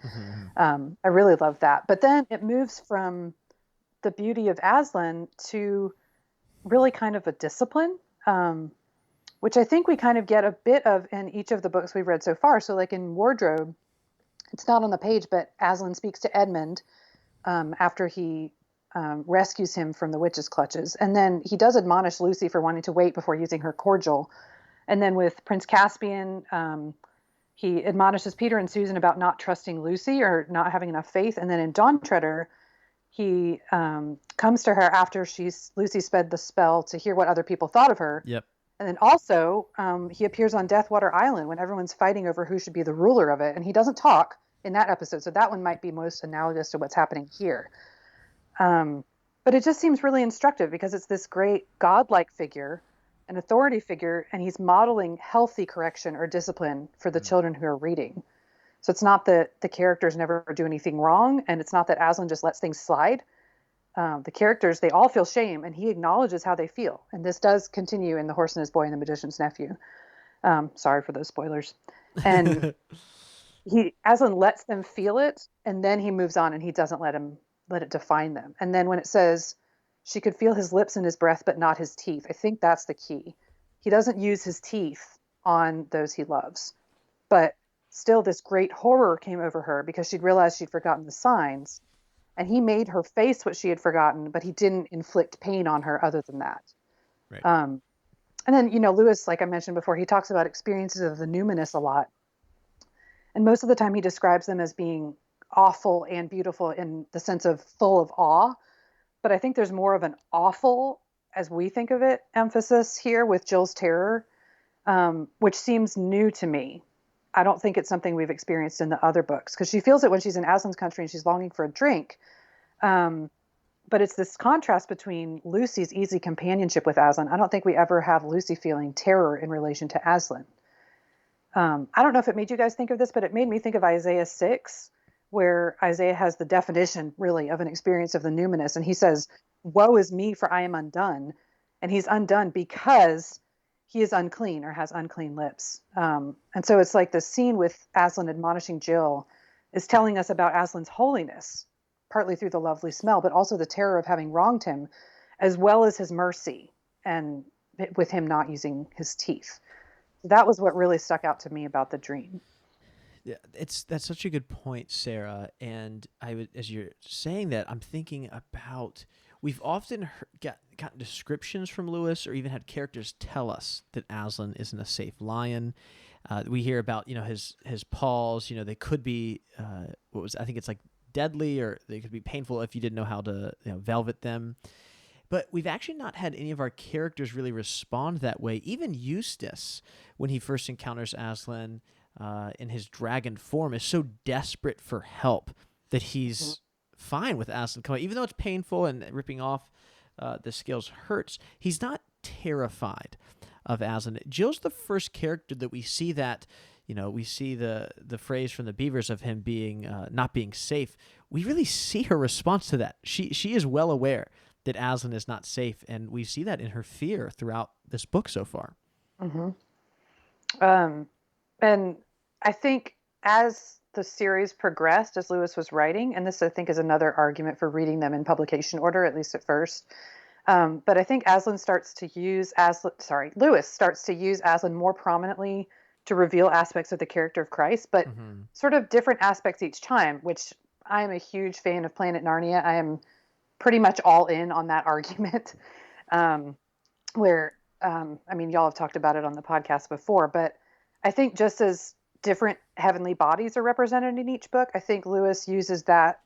S3: I really love that. But then it moves from the beauty of Aslan to really kind of a discipline, which I think we kind of get a bit of in each of the books we've read so far. So like in Wardrobe, it's not on the page, but Aslan speaks to Edmund after he rescues him from the witch's clutches. And then he does admonish Lucy for wanting to wait before using her cordial. And then with Prince Caspian, he admonishes Peter and Susan about not trusting Lucy or not having enough faith. And then in Dawn Treader, he comes to her after Lucy sped the spell to hear what other people thought of her.
S1: Yep.
S3: And then also he appears on Deathwater Island when everyone's fighting over who should be the ruler of it. And he doesn't talk in that episode. So that one might be most analogous to what's happening here. But it just seems really instructive because it's this great godlike figure, an authority figure, and he's modeling healthy correction or discipline for the children who are reading. So it's not that the characters never do anything wrong, and it's not that Aslan just lets things slide. The characters, they all feel shame, and he acknowledges how they feel. And this does continue in The Horse and His Boy and The Magician's Nephew. Sorry for those spoilers. And Aslan lets them feel it, and then he moves on, and he doesn't let it define them. And then when it says she could feel his lips and his breath, but not his teeth, I think that's the key. He doesn't use his teeth on those he loves. But still, this great horror came over her because she'd realized she'd forgotten the signs. And he made her face what she had forgotten, but he didn't inflict pain on her other than that.
S1: Right.
S3: And then, Lewis, like I mentioned before, he talks about experiences of the numinous a lot. And most of the time he describes them as being awful and beautiful in the sense of full of awe. But I think there's more of an awful, as we think of it, emphasis here with Jill's terror, which seems new to me. I don't think it's something we've experienced in the other books, because she feels it when she's in Aslan's country and she's longing for a drink. But it's this contrast between Lucy's easy companionship with Aslan. I don't think we ever have Lucy feeling terror in relation to Aslan. I don't know if it made you guys think of this, but it made me think of Isaiah 6, where Isaiah has the definition, really, of an experience of the numinous. And he says, "Woe is me, for I am undone." And he's undone because he is unclean or has unclean lips. And so it's like the scene with Aslan admonishing Jill is telling us about Aslan's holiness, partly through the lovely smell, but also the terror of having wronged him, as well as his mercy, and with him not using his teeth. That was what really stuck out to me about the dream.
S1: Yeah, that's such a good point, Sarah. And as you're saying that, I'm thinking about, we've often gotten descriptions from Lewis, or even had characters tell us that Aslan isn't a safe lion. We hear about his paws. They could be I think it's like deadly, or they could be painful if you didn't know how to velvet them. But we've actually not had any of our characters really respond that way. Even Eustace, when he first encounters Aslan in his dragon form, is so desperate for help that he's fine with Aslan coming. Even though it's painful and ripping off the scales hurts, he's not terrified of Aslan. Jill's the first character that we see that, we see the phrase from the Beavers of him being not being safe. we really see her response to that. She is well aware that Aslan is not safe, and we see that in her fear throughout this book so far.
S3: Mm-hmm. And I think as the series progressed, as Lewis was writing, and this I think is another argument for reading them in publication order, at least at first. But I think Lewis starts to use Aslan more prominently to reveal aspects of the character of Christ, but sort of different aspects each time, which I am a huge fan of Planet Narnia. I am pretty much all in on that argument, where, I mean, y'all have talked about it on the podcast before, but I think just as different heavenly bodies are represented in each book, I think Lewis uses that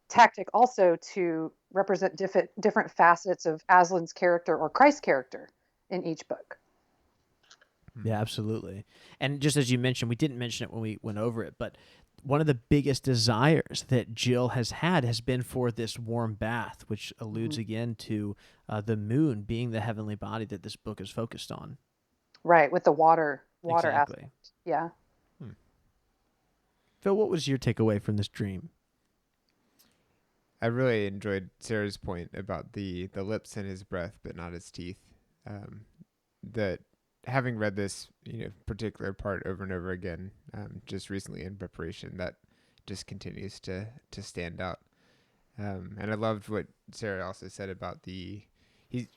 S3: tactic also to represent different facets of Aslan's character or Christ's character in each book.
S1: Yeah, absolutely. And just as you mentioned, we didn't mention it when we went over it, but one of the biggest desires that Jill has had has been for this warm bath, which alludes again to the moon being the heavenly body that this book is focused on.
S3: Right, with the water
S1: exactly.
S3: aspect. Yeah.
S1: Phil, what was your takeaway from this dream?
S2: I really enjoyed Sarah's point about the lips and his breath, but not his teeth. That having read this particular part over and over again, just recently in preparation, that just continues to stand out. And I loved what Sarah also said about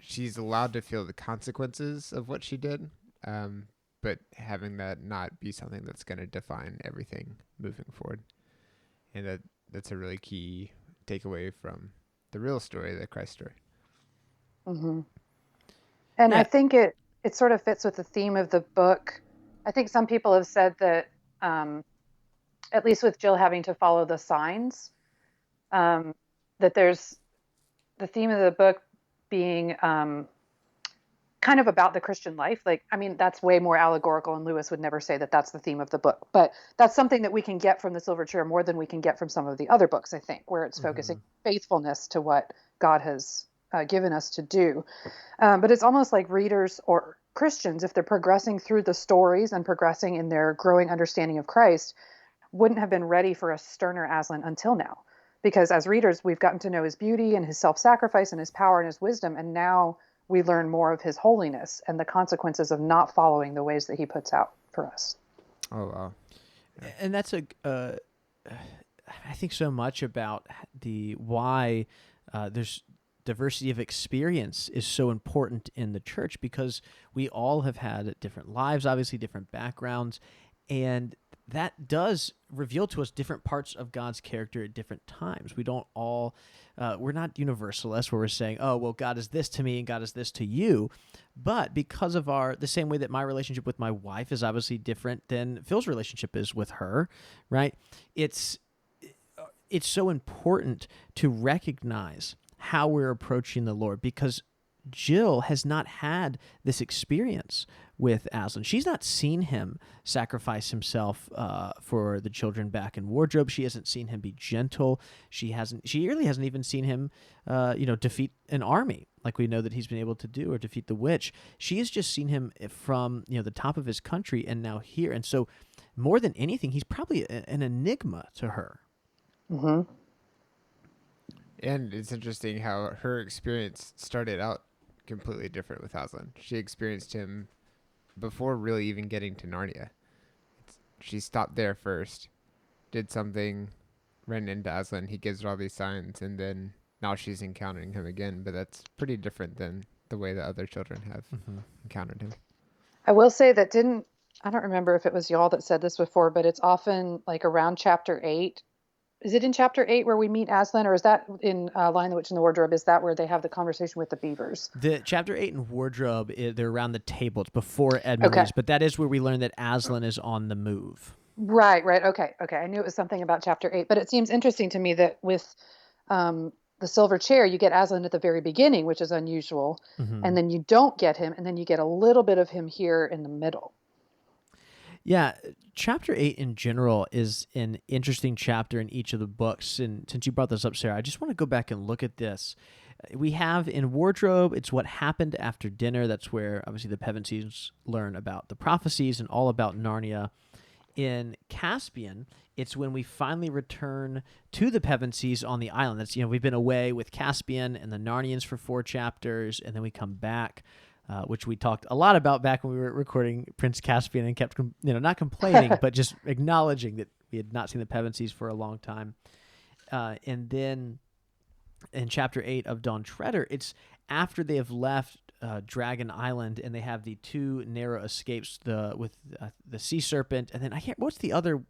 S2: she's allowed to feel the consequences of what she did, but having that not be something that's going to define everything moving forward. And that's a really key takeaway from the real story, the Christ story.
S3: Mm-hmm. And I think it sort of fits with the theme of the book. I think some people have said that, at least with Jill having to follow the signs, that there's the theme of the book being kind of about the Christian life. Like, I mean, that's way more allegorical, and Lewis would never say that that's the theme of the book. But that's something that we can get from the Silver Chair more than we can get from some of the other books, I think, where it's focusing faithfulness to what God has given us to do. But it's almost like readers or Christians, if they're progressing through the stories and progressing in their growing understanding of Christ, wouldn't have been ready for a sterner Aslan until now. Because as readers, we've gotten to know his beauty and his self-sacrifice and his power and his wisdom, and now we learn more of his holiness and the consequences of not following the ways that he puts out for us.
S2: Oh, wow.
S1: Yeah. And that's I think so much about why there's diversity of experience is so important in the church, because we all have had different lives, obviously different backgrounds, and that does reveal to us different parts of God's character at different times. We don't all, we're not universalists where we're saying, oh, well, God is this to me and God is this to you. But because of the same way that my relationship with my wife is obviously different than Phil's relationship is with her, right? It's so important to recognize how we're approaching the Lord, because Jill has not had this experience with Aslan. She's not seen him sacrifice himself for the children back in Wardrobe. She hasn't seen him be gentle. She really hasn't even seen him, defeat an army like we know that he's been able to do, or defeat the witch. She has just seen him from the top of his country and now here. And so, more than anything, he's probably an enigma to her.
S3: Mm-hmm.
S2: And it's interesting how her experience started out completely different with Aslan. She experienced him before really even getting to Narnia. She stopped there first, did something, ran into Aslan, he gives her all these signs, and then now she's encountering him again. But that's pretty different than the way the other children have encountered him.
S3: I will say that I don't remember if it was y'all that said this before, but it's often like around chapter 8. Is it in chapter 8 where we meet Aslan, or is that in Lion, the Witch, and the Wardrobe? Is that where they have the conversation with the beavers?
S1: The chapter 8 in Wardrobe, they're around the table. It's before Edmund leaves, but that is where we learn that Aslan is on the move.
S3: Right. Okay. I knew it was something about chapter 8, but it seems interesting to me that with the Silver Chair, you get Aslan at the very beginning, which is unusual, and then you don't get him, and then you get a little bit of him here in the middle.
S1: Yeah, chapter 8 in general is an interesting chapter in each of the books. And since you brought this up, Sarah, I just want to go back and look at this. We have in Wardrobe, it's what happened after dinner. That's where, obviously, the Pevensies learn about the prophecies and all about Narnia. In Caspian, it's when we finally return to the Pevensies on the island. That's, we've been away with Caspian and the Narnians for 4 chapters, and then we come back, which we talked a lot about back when we were recording Prince Caspian, and kept, not complaining, but just acknowledging that we had not seen the Pevensies for a long time. And then in chapter 8 of Dawn Treader, it's after they have left Dragon Island, and they have the 2 narrow escapes, with the sea serpent, and then what's the other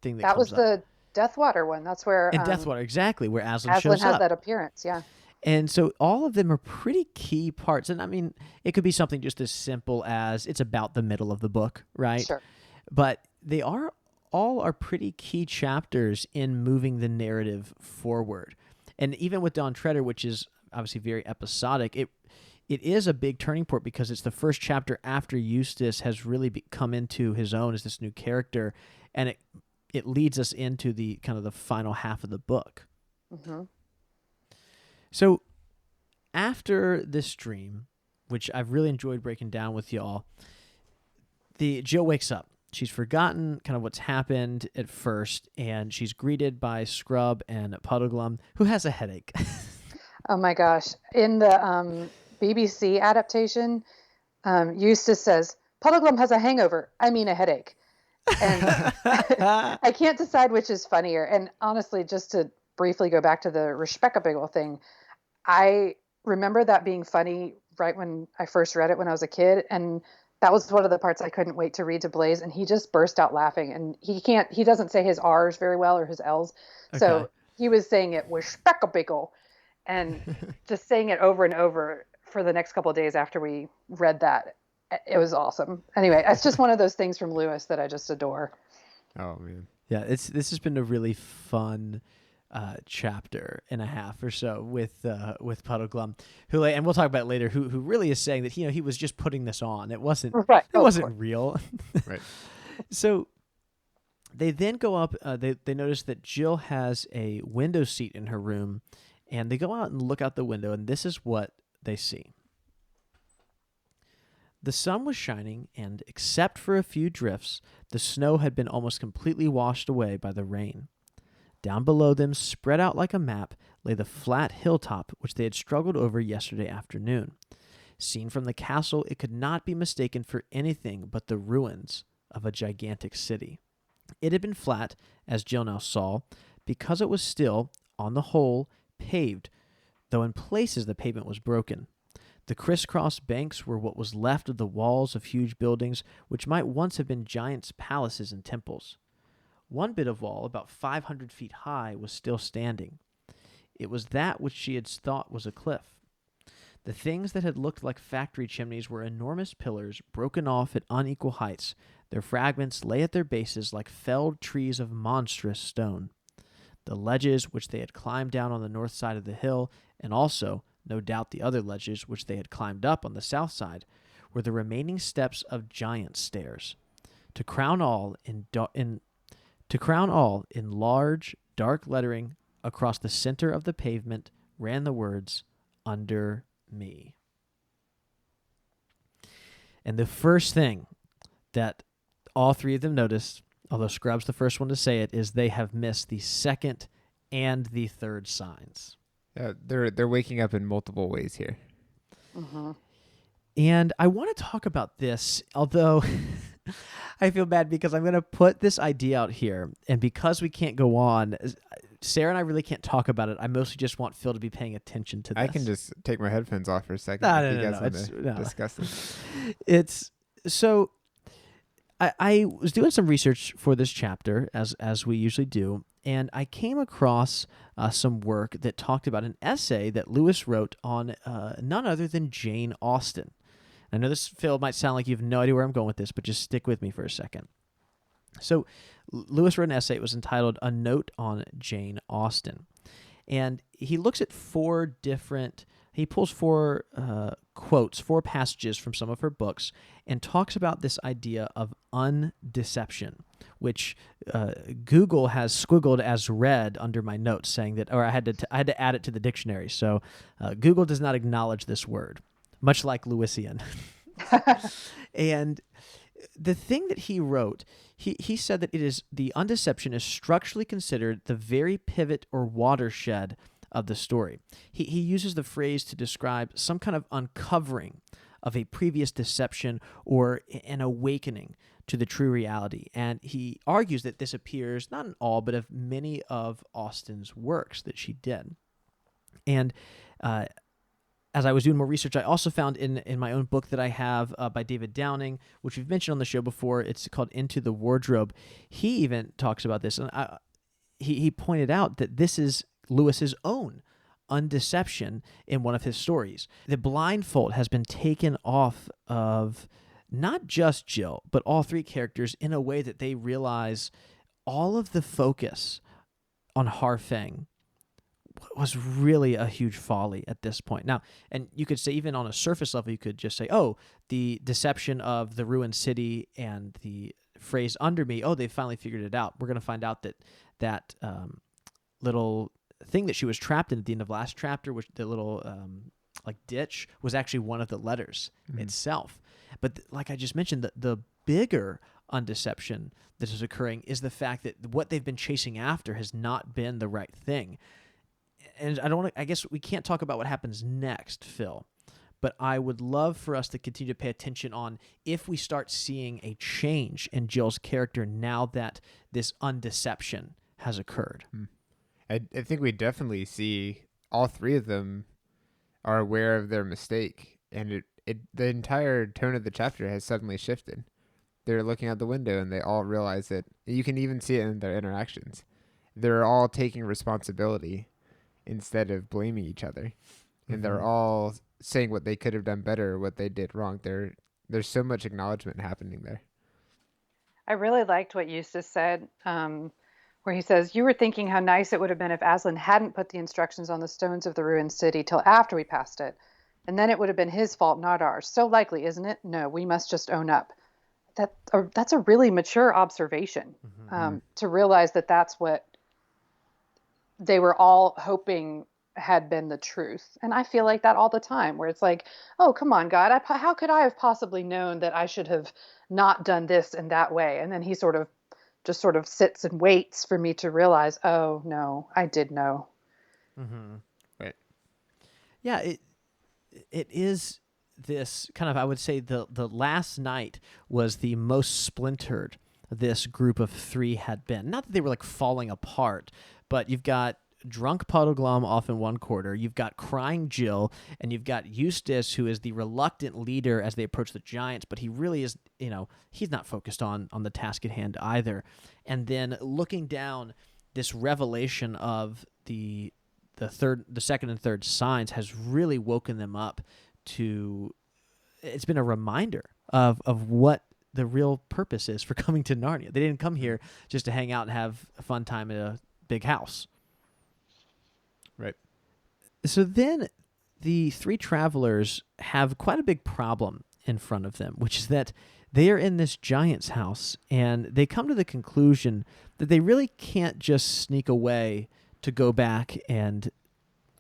S1: thing that
S3: was
S1: up?
S3: The Deathwater one. That's where
S1: Deathwater, exactly, where Aslan
S3: has
S1: shows up.
S3: that appearance, yeah.
S1: And so all of them are pretty key parts, and I mean, it could be something just as simple as it's about the middle of the book, right?
S3: Sure.
S1: But they all are pretty key chapters in moving the narrative forward. And even with Dawn Treader, which is obviously very episodic, it is a big turning point because it's the first chapter after Eustace has really come into his own as this new character, and it leads us into the kind of the final half of the book.
S3: Mm-hmm.
S1: So after this dream, which I've really enjoyed breaking down with y'all, Jill wakes up. She's forgotten kind of what's happened at first, and she's greeted by Scrub and Puddleglum, who has a headache.
S3: Oh my gosh. In the BBC adaptation, Eustace says, Puddleglum has a hangover. I mean a headache. And I can't decide which is funnier. And honestly, just to briefly go back to the Respeckabigle thing, I remember that being funny right when I first read it when I was a kid. And that was one of the parts I couldn't wait to read to Blaze. And he just burst out laughing. And he doesn't say his R's very well or his L's. Okay. So he was saying it Respeckabigle. And just saying it over and over for the next couple of days after we read that, it was awesome. Anyway, it's just one of those things from Lewis that I just adore.
S2: Oh man,
S1: yeah, this has been a really fun chapter and a half or so with Puddleglum, who, and we'll talk about it later, who really is saying that he was just putting this on. It wasn't right. It wasn't real.
S2: Right.
S1: So they then go up. They notice that Jill has a window seat in her room. And they go out and look out the window, and this is what they see. The sun was shining, and except for a few drifts, the snow had been almost completely washed away by the rain. Down below them, spread out like a map, lay the flat hilltop which they had struggled over yesterday afternoon. Seen from the castle, it could not be mistaken for anything but the ruins of a gigantic city. It had been flat, as Jill now saw, because it was still, on the whole, paved, though in places the pavement was broken. The crisscross banks were what was left of the walls of huge buildings which might once have been giants' palaces and temples. One bit of wall, about 500 feet high, was still standing. It was that which she had thought was a cliff. The things that had looked like factory chimneys were enormous pillars broken off at unequal heights. Their fragments lay at their bases like felled trees of monstrous stone. The ledges which they had climbed down on the north side of the hill, and also, no doubt, the other ledges which they had climbed up on the south side, were the remaining steps of giant stairs. To crown all, in large, dark lettering across the center of the pavement, ran the words, "Under me." And the first thing that all 3 of them noticed, although Scrub's the first one to say it, is they have missed the second and the third signs.
S2: Yeah, they're waking up in multiple ways here.
S3: Mm-hmm.
S1: And I want to talk about this, although I feel bad because I'm going to put this idea out here, and because we can't go on, Sarah and I really can't talk about it. I mostly just want Phil to be paying attention to this.
S2: I can just take my headphones off for a second if you guys want to discuss this.
S1: It's so... I was doing some research for this chapter, as we usually do, and I came across some work that talked about an essay that Lewis wrote on none other than Jane Austen. I know this, Phil, might sound like you have no idea where I'm going with this, but just stick with me for a second. So Lewis wrote an essay. It was entitled A Note on Jane Austen. And he looks at he pulls 4 quotes, 4 passages from some of her books, and talks about this idea of undeception, which Google has squiggled as read under my notes, saying that, or I had to add it to the dictionary. So Google does not acknowledge this word, much like Lewisian. And The thing that he wrote, he said that it is the undeception is structurally considered the very pivot or watershed of the story. He uses the phrase to describe some kind of uncovering of a previous deception or an awakening to the true reality. And he argues that this appears not in all, but of many of Austen's works that she did. And as I was doing more research, I also found in my own book that I have by David Downing, which we've mentioned on the show before, it's called Into the Wardrobe. He even talks about this, and he pointed out that this is Lewis's own undeception in one of his stories. The blindfold has been taken off of not just Jill, but all three characters in a way that they realize all of the focus on Harfang was really a huge folly at this point. Now, and you could say even on a surface level, you could just say, oh, the deception of the ruined city and the phrase under me, oh, they finally figured it out. We're going to find out that little thing that she was trapped in at the end of last chapter, which the little like ditch, was actually one of the letters itself. But like I just mentioned, the bigger undeception that is occurring is the fact that what they've been chasing after has not been the right thing. And I guess we can't talk about what happens next, Phil, but I would love for us to continue to pay attention on if we start seeing a change in Jill's character now that this undeception has occurred.
S2: I think we definitely see all three of them are aware of their mistake, and the entire tone of the chapter has suddenly shifted. They're looking out the window and they all realize it. You can even see it in their interactions. They're all taking responsibility instead of blaming each other. And they're all saying what they could have done better, what they did wrong. There's so much acknowledgement happening there.
S3: I really liked what Eustace said, where he says, "You were thinking how nice it would have been if Aslan hadn't put the instructions on the stones of the ruined city till after we passed it. And then it would have been his fault, not ours. So likely, isn't it? No, we must just own up." That's a really mature observation, to realize that that's what they were all hoping had been the truth. And I feel like that all the time, where it's like, oh, come on, God, how could I have possibly known that I should have not done this in that way? And then he sort of sits and waits for me to realize, oh, no, I did know.
S2: Right.
S1: Yeah, it is this kind of, I would say the last night was the most splintered this group of three had been. Not that they were like falling apart, but you've got drunk Puddleglum off in one corner, you've got crying Jill, and you've got Eustace, who is the reluctant leader as they approach the giants, but he really is, he's not focused on the task at hand either. And then looking down, this revelation of the second and third signs has really woken them up to, it's been a reminder of what the real purpose is for coming to Narnia. They didn't come here just to hang out and have a fun time at a big house.
S2: Right.
S1: So then the three travelers have quite a big problem in front of them, which is that they are in this giant's house, and they come to the conclusion that they really can't just sneak away to go back and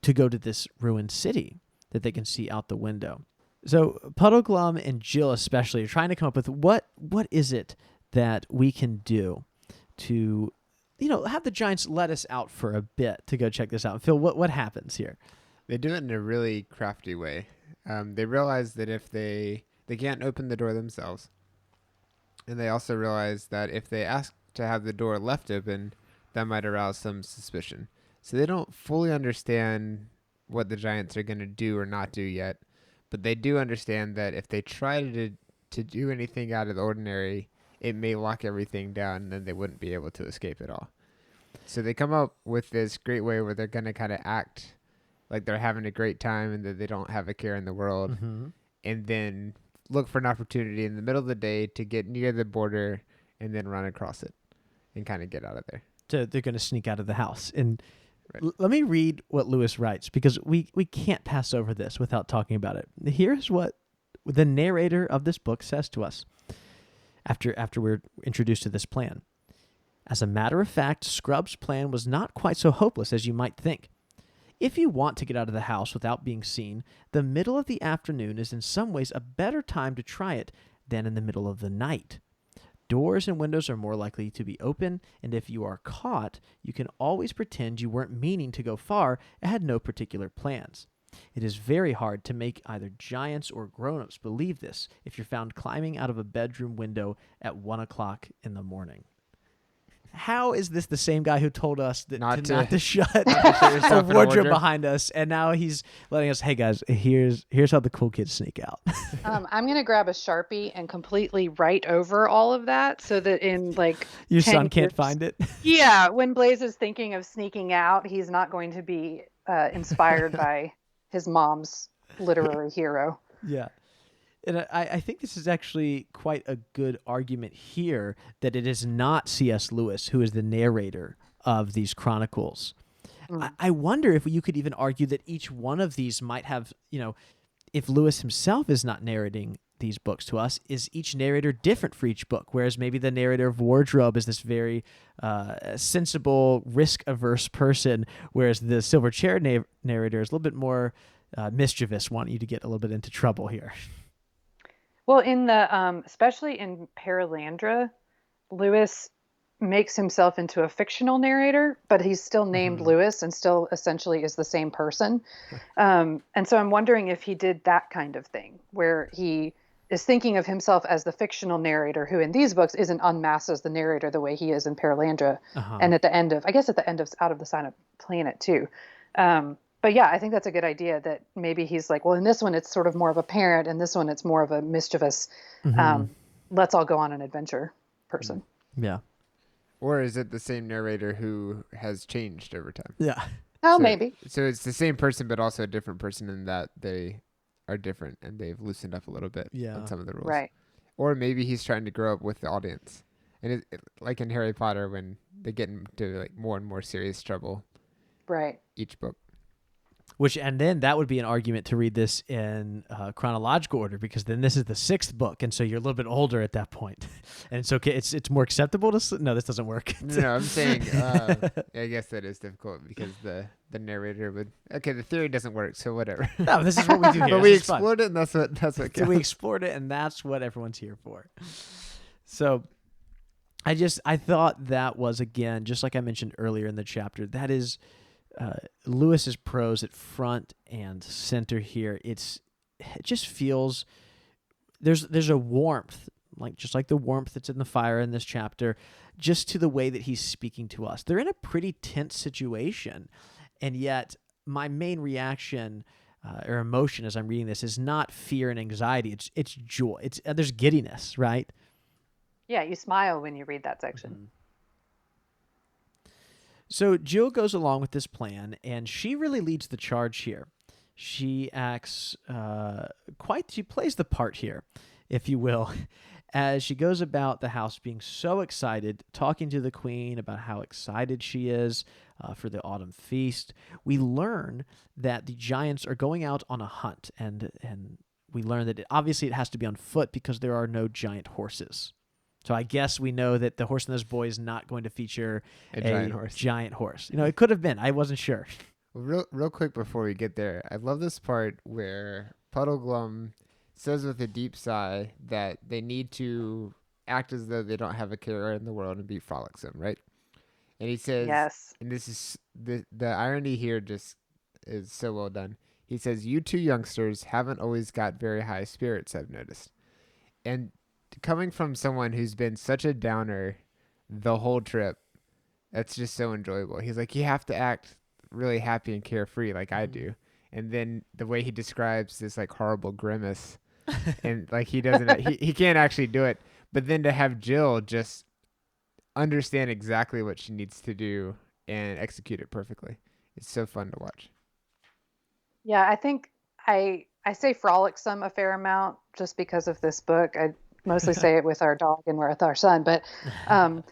S1: to go to this ruined city that they can see out the window. So Puddleglum and Jill especially are trying to come up with what is it that we can do to, have the giants let us out for a bit to go check this out. Phil, what happens here?
S2: They do it in a really crafty way. They realize that if they can't open the door themselves, and they also realize that if they ask to have the door left open, that might arouse some suspicion. So they don't fully understand what the giants are going to do or not do yet, but they do understand that if they try to do anything out of the ordinary, it may lock everything down, and then they wouldn't be able to escape at all. So they come up with this great way where they're going to kind of act like they're having a great time and that they don't have a care in the world, and then look for an opportunity in the middle of the day to get near the border and then run across it and kind of get out of there.
S1: So they're going to sneak out of the house. And let me read what Lewis writes, because we can't pass over this without talking about it. Here's what the narrator of this book says to us after we're introduced to this plan. As a matter of fact, Scrubb's plan was not quite so hopeless as you might think. If you want to get out of the house without being seen, the middle of the afternoon is in some ways a better time to try it than in the middle of the night. Doors and windows are more likely to be open, and if you are caught, you can always pretend you weren't meaning to go far and had no particular plans. It is very hard to make either giants or grown-ups believe this if you're found climbing out of a bedroom window at 1 o'clock in the morning. How is this the same guy who told us that not to shut the wardrobe behind us, and now he's letting us, hey guys, here's how the cool kids sneak out?
S3: I'm going to grab a Sharpie and completely write over all of that so that in like
S1: your son can't find it?
S3: Yeah, when Blaze is thinking of sneaking out, he's not going to be inspired by his mom's literary hero.
S1: Yeah. And I think this is actually quite a good argument here that it is not C.S. Lewis who is the narrator of these chronicles. I wonder if you could even argue that each one of these might have, if Lewis himself is not narrating these books to us, is each narrator different for each book? Whereas maybe the narrator of Wardrobe is this very sensible, risk-averse person, whereas the Silver Chair narrator is a little bit more mischievous, wanting you to get a little bit into trouble here.
S3: Well, in the especially in Paralandra, Lewis makes himself into a fictional narrator, but he's still named Lewis and still essentially is the same person. And so I'm wondering if he did that kind of thing, where he is thinking of himself as the fictional narrator, who in these books isn't unmasked as the narrator the way he is in Paralandra, and at the end of Out of the Silent Planet too. But yeah, I think that's a good idea that maybe he's like, well, in this one, it's sort of more of a parent, and this one, it's more of a mischievous, let's all go on an adventure person.
S1: Yeah.
S2: Or is it the same narrator who has changed over time?
S1: Yeah.
S3: Oh, maybe.
S2: So it's the same person, but also a different person in that they are different and they've loosened up a little bit on some of the rules.
S3: Right.
S2: Or maybe he's trying to grow up with the audience. And like in Harry Potter, when they get into like more and more serious trouble.
S3: Right.
S2: Each book.
S1: And then that would be an argument to read this in chronological order, because then this is the 6th book, and so you're a little bit older at that point, and it's okay. It's more acceptable to. No, this doesn't work.
S2: No, I'm saying. I guess that is difficult because the narrator would. Okay, the theory doesn't work, so whatever.
S1: No, this is what we do here.
S2: But we explored it, and that's what counts.
S1: So we explored it, and that's what everyone's here for. So, I thought that was, again, just like I mentioned earlier in the chapter, that is. Lewis's prose at front and center here. It just feels there's a warmth, just like the warmth that's in the fire in this chapter, just to the way that he's speaking to us. They're in a pretty tense situation, and yet my main reaction or emotion as I'm reading this is not fear and anxiety. It's joy. There's giddiness, right?
S3: Yeah, you smile when you read that section.
S1: So Jill goes along with this plan, and she really leads the charge here. She acts she plays the part here, if you will, as she goes about the house being so excited, talking to the queen about how excited she is for the autumn feast. We learn that the giants are going out on a hunt, and we learn that obviously it has to be on foot because there are no giant horses. So I guess we know that the Horse and Those Boys is not going to feature a giant horse. It could have been. I wasn't sure.
S2: Well, real quick before we get there, I love this part where Puddleglum says with a deep sigh that they need to act as though they don't have a care in the world and be frolicsome, right? And he says,
S3: yes.
S2: And this is the irony here just is so well done. He says, "You two youngsters haven't always got very high spirits, I've noticed." And coming from someone who's been such a downer the whole trip, that's just so enjoyable. He's like, you have to act really happy and carefree like I do. And then the way he describes this like horrible grimace and like he doesn't, he can't actually do it. But then to have Jill just understand exactly what she needs to do and execute it perfectly. It's so fun to watch.
S3: Yeah, I think I say frolicsome a fair amount just because of this book. I mostly say it with our dog and with our son, but and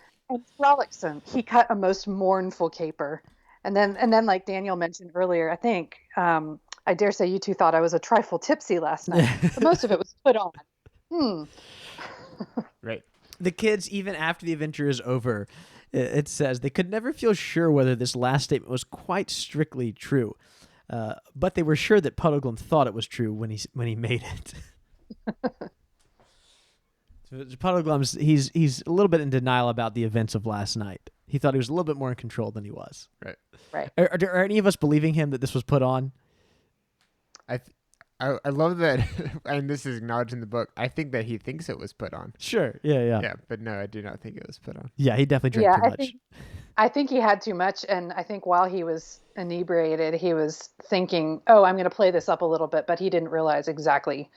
S3: frolicsome, he cut a most mournful caper. And then like Daniel mentioned earlier, I think I dare say you two thought I was a trifle tipsy last night, but most of it was put on.
S2: Right.
S1: The kids, even after the adventure is over, it says they could never feel sure whether this last statement was quite strictly true, but they were sure that Puddleglum thought it was true when he made it. So Puddleglum's he's a little bit in denial about the events of last night. He thought he was a little bit more in control than he was.
S2: Right.
S3: Right.
S1: Are any of us believing him that this was put on?
S2: I love that, and this is acknowledged in the book. I think that he thinks it was put on.
S1: Sure. Yeah.
S2: Yeah, but no, I do not think it was put on.
S1: Yeah, he definitely drank too much.
S3: I think he had too much, and I think while he was inebriated, he was thinking, "Oh, I'm going to play this up a little bit," but he didn't realize exactly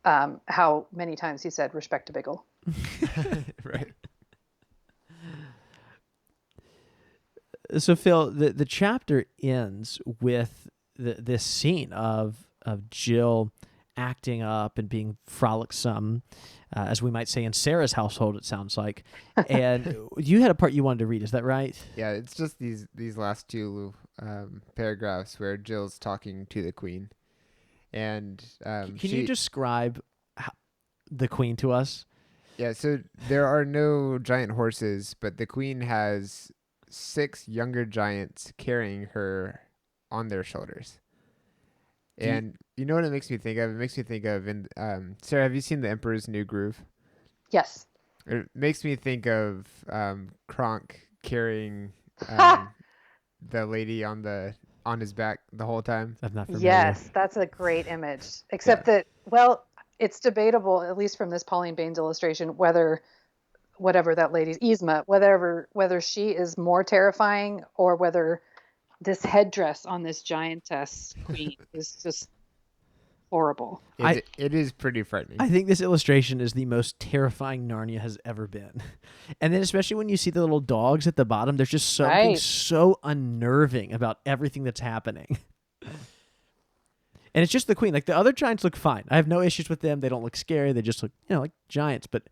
S3: how many times he said "respectable."
S2: Right.
S1: So Phil, the chapter ends with this scene of Jill acting up and being frolicsome, as we might say in Sarah's household. It sounds like, and you had a part you wanted to read. Is that right?
S2: Yeah, it's just these last two paragraphs where Jill's talking to the queen, and
S1: Can you describe the queen to us?
S2: Yeah, so there are no giant horses, but the queen has 6 younger giants carrying her on their shoulders. And you know what it makes me think of? It makes me think of, Sarah, have you seen The Emperor's New Groove?
S3: Yes.
S2: It makes me think of Kronk carrying the lady on his back the whole time.
S1: I'm not familiar.
S3: Yes, that's a great image. Except that, well, it's debatable, at least from this Pauline Baines illustration, whatever that lady's Yzma, whether she is more terrifying or whether this headdress on this giantess queen is just horrible.
S2: It is pretty frightening.
S1: I think this illustration is the most terrifying Narnia has ever been. And then especially when you see the little dogs at the bottom, there's just something so unnerving about everything that's happening. And it's just the queen. Like, the other giants look fine. I have no issues with them. They don't look scary. They just look, like giants. But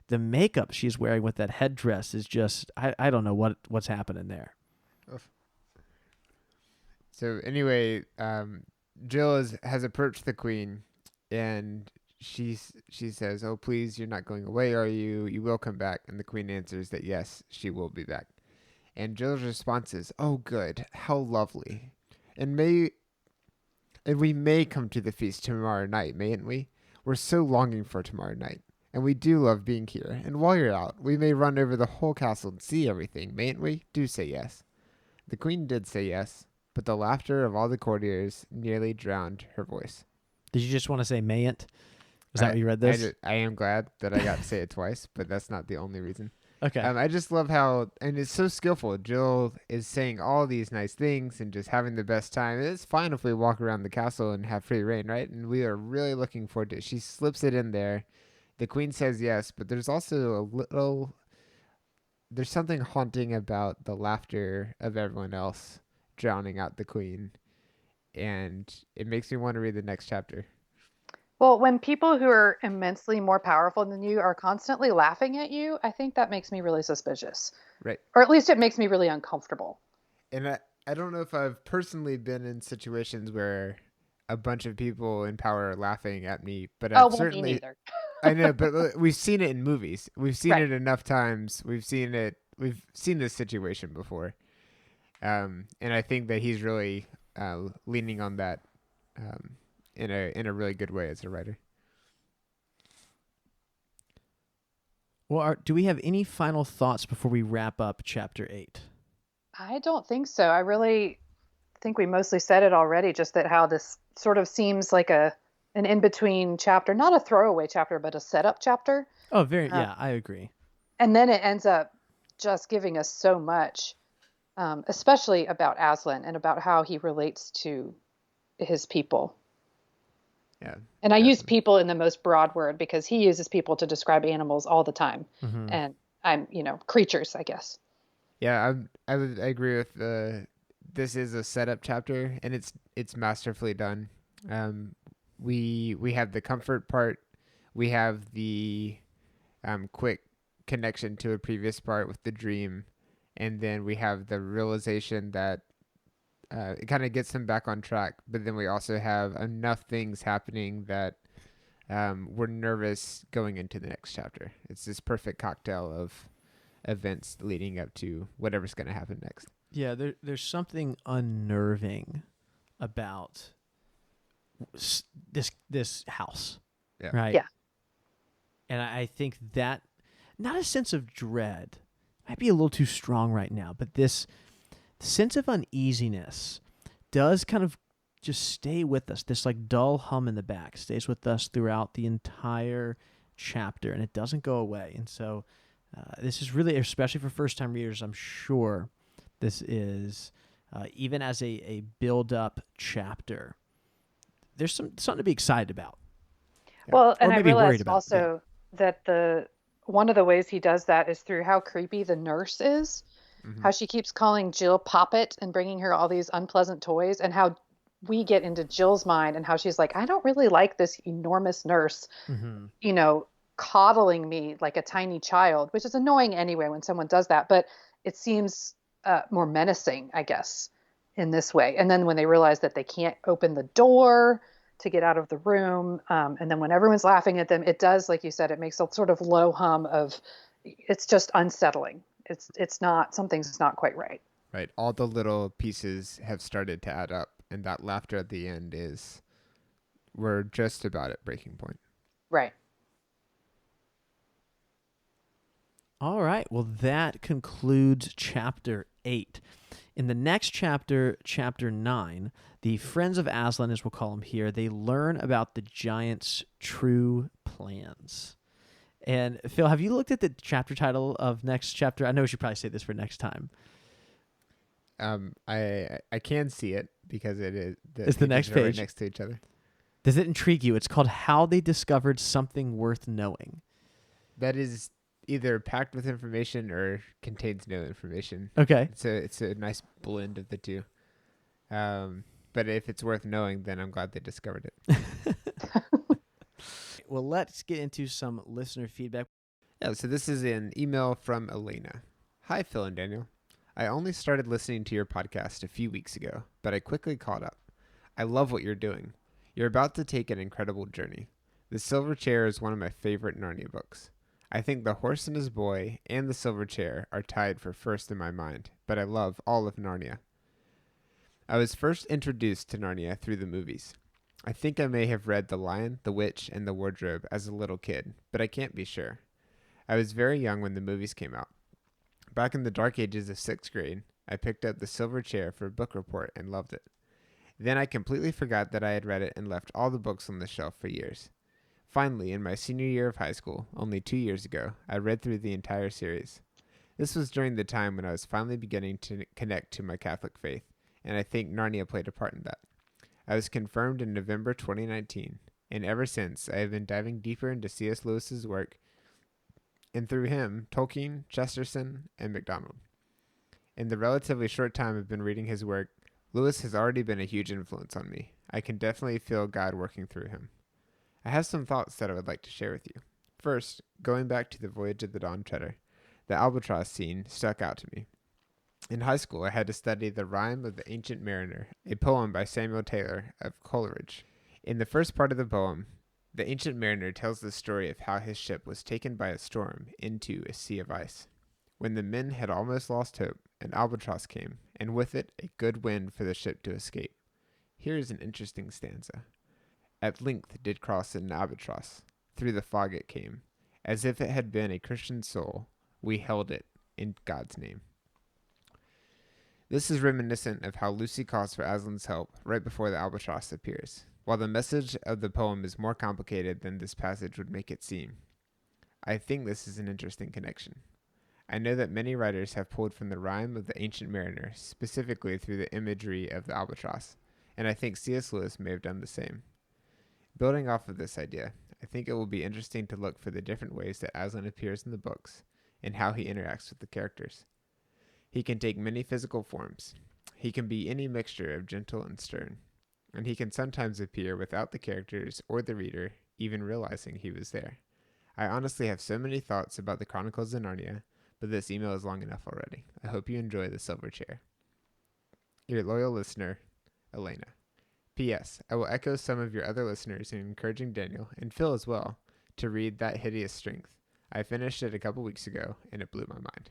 S1: the makeup she's wearing with that headdress is just, I don't know what's happening there.
S2: So anyway, Jill has approached the queen, and she says, "Oh, please, you're not going away, are you? You will come back." And the queen answers that yes, she will be back. And Jill's response is, "Oh, good, how lovely, and we may come to the feast tomorrow night, mayn't we? We're so longing for tomorrow night, and we do love being here. And while you're out, we may run over the whole castle and see everything, mayn't we? Do say yes." The queen did say yes, but the laughter of all the courtiers nearly drowned her voice.
S1: Did you just want to say mayn't? Is that what you read this?
S2: I am glad that I got to say it twice, but that's not the only reason.
S1: Okay.
S2: I just love how, and it's so skillful. Jill is saying all these nice things and just having the best time. It's fine if we walk around the castle and have free reign, right? And we are really looking forward to it. She slips it in there. The queen says yes, but there's also there's something haunting about the laughter of everyone else drowning out the queen. And it makes me want to read the next chapter.
S3: Well, when people who are immensely more powerful than you are constantly laughing at you, I think that makes me really suspicious.
S2: Right.
S3: Or at least it makes me really uncomfortable.
S2: And I don't know if I've personally been in situations where a bunch of people in power are laughing at me, but I've certainly...
S3: me neither.
S2: I know, but we've seen it in movies. We've seen it enough times. We've seen this situation before. And I think that he's really leaning on that in a really good way as a writer.
S1: Well, do we have any final thoughts before we wrap up chapter 8?
S3: I don't think so. I really think we mostly said it already, just that how this sort of seems like an in-between chapter, not a throwaway chapter, but a setup chapter.
S1: Oh, yeah, I agree.
S3: And then it ends up just giving us so much, especially about Aslan and about how he relates to his people.
S2: Yeah.
S3: And I use people in the most broad word because he uses people to describe animals all the time. Mm-hmm. And I'm, creatures, I guess.
S2: Yeah, I agree with this is a setup chapter, and it's masterfully done. We have the comfort part, we have the quick connection to a previous part with the dream, and then we have the realization that it kind of gets them back on track, but then we also have enough things happening that we're nervous going into the next chapter. It's this perfect cocktail of events leading up to whatever's going to happen next.
S1: Yeah, there's something unnerving about this house, right?
S3: Yeah.
S1: And I think that, not a sense of dread, might be a little too strong right now, but this sense of uneasiness does kind of just stay with us. This like dull hum in the back stays with us throughout the entire chapter, and it doesn't go away. And so this is really, especially for first-time readers, I'm sure this is, even as a build-up chapter, there's something to be excited about.
S2: Yeah.
S3: Well, and
S1: Or
S3: I
S1: maybe worried
S3: realized
S1: about.
S3: also that one of the ways he does that is through how creepy the nurse is,
S2: Mm-hmm.
S3: how she keeps calling Jill Poppet and bringing her all these unpleasant toys, and how we get into Jill's mind and how she's like, I don't really like this enormous nurse,
S1: Mm-hmm.
S3: coddling me like a tiny child, which is annoying anyway when someone does that, but it seems more menacing, I guess, in this way. And then when they realize that they can't open the door to get out of the room, and then when everyone's laughing at them, it does, like you said, it makes a sort of low hum of, it's just unsettling. It's not, something's not quite right.
S2: Right. All the little pieces have started to add up, and that laughter at the end is, we're just about at breaking point.
S3: Right.
S1: All right. Well, that concludes chapter 8. In the next chapter, chapter 9, the Friends of Aslan, as we'll call them here, they learn about the giant's true plans. And Phil, have you looked at the chapter title of next chapter? I know we should probably say this for next time.
S2: I can see it because it is.
S1: It's the next
S2: pages are right
S1: page.
S2: next to each other.
S1: Does it intrigue you? It's called How They Discovered Something Worth Knowing.
S2: That is either packed with information or contains no information.
S1: Okay.
S2: It's a nice blend of the two. But if it's worth knowing, then I'm glad they discovered it.
S1: Well, let's get into some listener feedback.
S2: Yeah, so this is an email from Elena. Hi, Phil and Daniel. I only started listening to your podcast a few weeks ago, but I quickly caught up. I love what you're doing. You're about to take an incredible journey. The Silver Chair is one of my favorite Narnia books. I think The Horse and His Boy and The Silver Chair are tied for first in my mind, but I love all of Narnia. I was first introduced to Narnia through the movies. I think I may have read The Lion, the Witch, and the Wardrobe as a little kid, but I can't be sure. I was very young when the movies came out. Back in the dark ages of 6th grade, I picked up The Silver Chair for a book report and loved it. Then I completely forgot that I had read it and left all the books on the shelf for years. Finally, in my senior year of high school, only 2 years ago, I read through the entire series. This was during the time when I was finally beginning to connect to my Catholic faith, and I think Narnia played a part in that. I was confirmed in November 2019, and ever since, I have been diving deeper into C.S. Lewis's work, and through him, Tolkien, Chesterton, and MacDonald. In the relatively short time I've been reading his work, Lewis has already been a huge influence on me. I can definitely feel God working through him. I have some thoughts that I would like to share with you. First, going back to the Voyage of the Dawn Treader, the albatross scene stuck out to me. In high school, I had to study The Rime of the Ancient Mariner, a poem by Samuel Taylor of Coleridge. In the first part of the poem, the Ancient Mariner tells the story of how his ship was taken by a storm into a sea of ice. When the men had almost lost hope, an albatross came, and with it a good wind for the ship to escape. Here is an interesting stanza. At length did cross an albatross, through the fog it came. As if it had been a Christian soul, we held it in God's name. This is reminiscent of how Lucy calls for Aslan's help right before the albatross appears, while the message of the poem is more complicated than this passage would make it seem. I think this is an interesting connection. I know that many writers have pulled from the Rime of the Ancient Mariner, specifically through the imagery of the albatross, and I think C.S. Lewis may have done the same. Building off of this idea, I think it will be interesting to look for the different ways that Aslan appears in the books and how he interacts with the characters. He can take many physical forms. He can be any mixture of gentle and stern, and he can sometimes appear without the characters or the reader even realizing he was there. I honestly have so many thoughts about the Chronicles of Narnia, but this email is long enough already. I hope you enjoy The Silver Chair. Your loyal listener, Elena. P.S. I will echo some of your other listeners in encouraging Daniel, and Phil as well, to read That Hideous Strength. I finished it a couple weeks ago, and it blew my mind.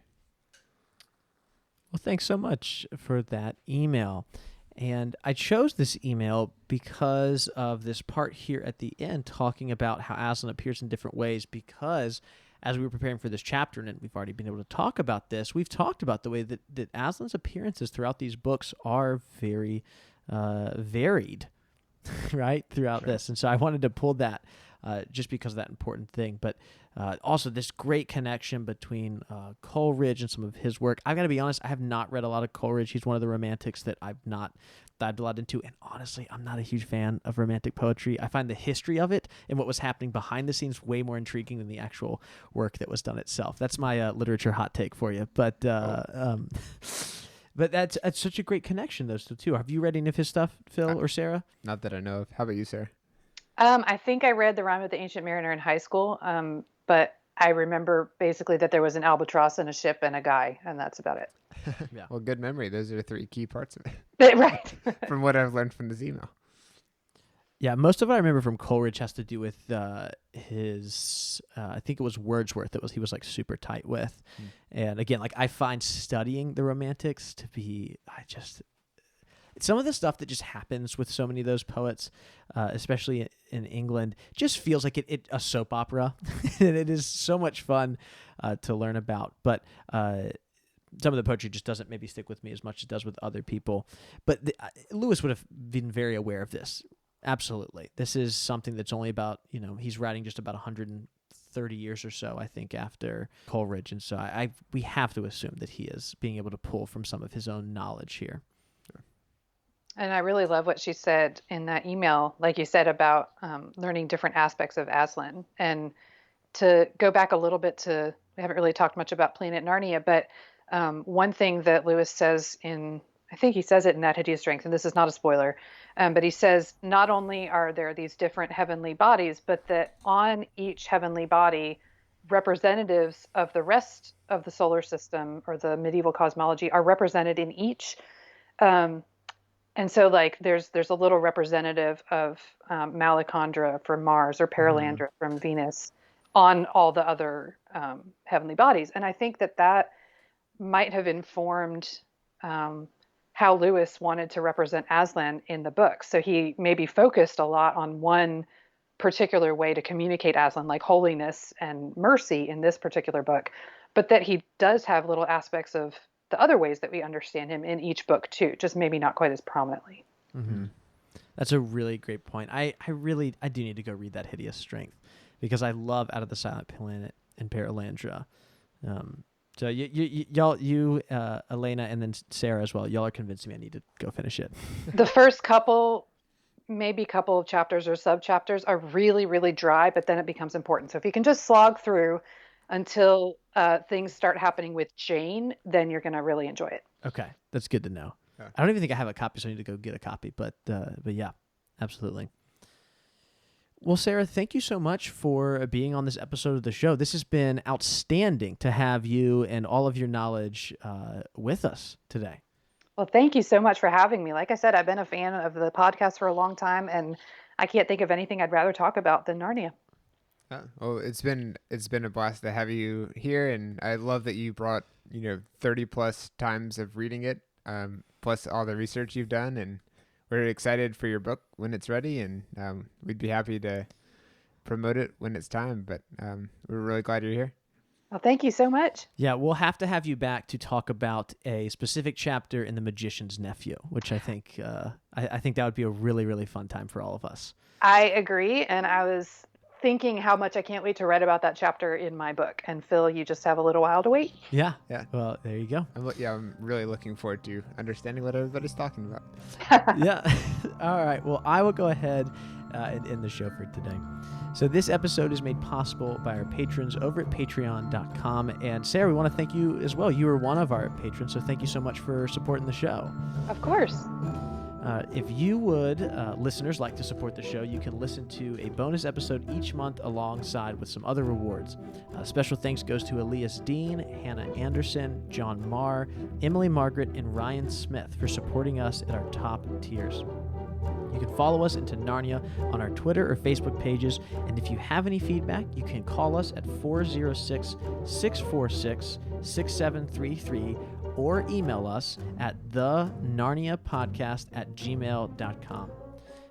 S1: Well, thanks so much for that email. And I chose this email because of this part here at the end talking about how Aslan appears in different ways, because as we were preparing for this chapter, and we've already been able to talk about this, we've talked about the way that Aslan's appearances throughout these books are very varied, right, throughout this. And so I wanted to pull that just because of that important thing. But also this great connection between Coleridge and some of his work. I've got to be honest, I have not read a lot of Coleridge. He's one of the romantics that I've not dived a lot into. And honestly, I'm not a huge fan of romantic poetry. I find the history of it and what was happening behind the scenes way more intriguing than the actual work that was done itself. That's my literature hot take for you. But but that's such a great connection, those two. Have you read any of his stuff, Phil or Sarah?
S2: Not that I know of. How about you, Sarah?
S3: I think I read The Rime of the Ancient Mariner in high school, but I remember basically that there was an albatross and a ship and a guy, and that's about it.
S2: Yeah. Well, good memory. Those are the 3 key parts of it.
S3: Right.
S2: From what I've learned from this email.
S1: Yeah, most of what I remember from Coleridge has to do with his, I think it was Wordsworth that he was like super tight with. And again, like I find studying the Romantics to be, some of the stuff that just happens with so many of those poets, especially in England, just feels like a soap opera. And it is so much fun to learn about. But some of the poetry just doesn't maybe stick with me as much as it does with other people. But Lewis would have been very aware of this. Absolutely. This is something that's only about, he's writing just about 130 years or so, I think, after Coleridge. And so we have to assume that he is being able to pull from some of his own knowledge here.
S3: And I really love what she said in that email, like you said, about learning different aspects of Aslan. And to go back a little bit we haven't really talked much about Planet Narnia, but one thing that Lewis says I think he says it in That Hideous Strength, and this is not a spoiler, but he says not only are there these different heavenly bodies, but that on each heavenly body, representatives of the rest of the solar system or the medieval cosmology are represented in each. And so like there's a little representative of Malacandra from Mars or Paralandra from Venus on all the other heavenly bodies. And I think that might have informed how Lewis wanted to represent Aslan in the book. So he maybe focused a lot on one particular way to communicate Aslan, like holiness and mercy in this particular book, but that he does have little aspects of the other ways that we understand him in each book too, just maybe not quite as prominently.
S1: Mm-hmm. That's a really great point. I do need to go read That Hideous Strength because I love Out of the Silent Planet and Paralandra. So y'all, Elena, and then Sarah as well, y'all are convincing me I need to go finish it.
S3: The first couple of chapters or sub-chapters are really, really dry, but then it becomes important. So if you can just slog through until things start happening with Jane, then you're going to really enjoy it.
S1: Okay, that's good to know. Yeah. I don't even think I have a copy, so I need to go get a copy. But yeah, absolutely. Well, Sarah, thank you so much for being on this episode of the show. This has been outstanding to have you and all of your knowledge with us today.
S3: Well, thank you so much for having me. Like I said, I've been a fan of the podcast for a long time, and I can't think of anything I'd rather talk about than Narnia.
S2: Well, it's been a blast to have you here, and I love that you brought 30 plus times of reading it, plus all the research you've done, and we're excited for your book when it's ready, and we'd be happy to promote it when it's time. But we're really glad you're here.
S3: Well, thank you so much.
S1: Yeah, we'll have to have you back to talk about a specific chapter in The Magician's Nephew, which I think I think that would be a really, really fun time for all of us.
S3: I agree, and I was thinking how much I can't wait to read about that chapter in my book. And Phil, you just have a little while to wait.
S1: Yeah. Well, there you go.
S2: I'm really looking forward to understanding what everybody's talking about.
S1: Yeah. All right. Well, I will go ahead and end the show for today. So this episode is made possible by our patrons over at patreon.com. And Sarah, we want to thank you as well. You were one of our patrons, so thank you so much for supporting the show.
S3: Of course.
S1: If you would, listeners, like to support the show, you can listen to a bonus episode each month alongside with some other rewards. Special thanks goes to Elias Dean, Hannah Anderson, John Marr, Emily Margaret, and Ryan Smith for supporting us at our top tiers. You can follow us into Narnia on our Twitter or Facebook pages, and if you have any feedback, you can call us at 406-646-6733, or email us at thenarniapodcast@gmail.com.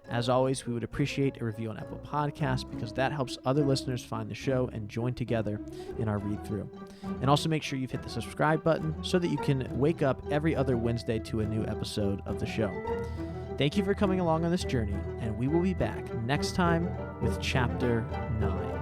S1: As always, we would appreciate a review on Apple Podcasts because that helps other listeners find the show and join together in our read-through. And also make sure you've hit the subscribe button so that you can wake up every other Wednesday to a new episode of the show. Thank you for coming along on this journey, and we will be back next time with Chapter 9.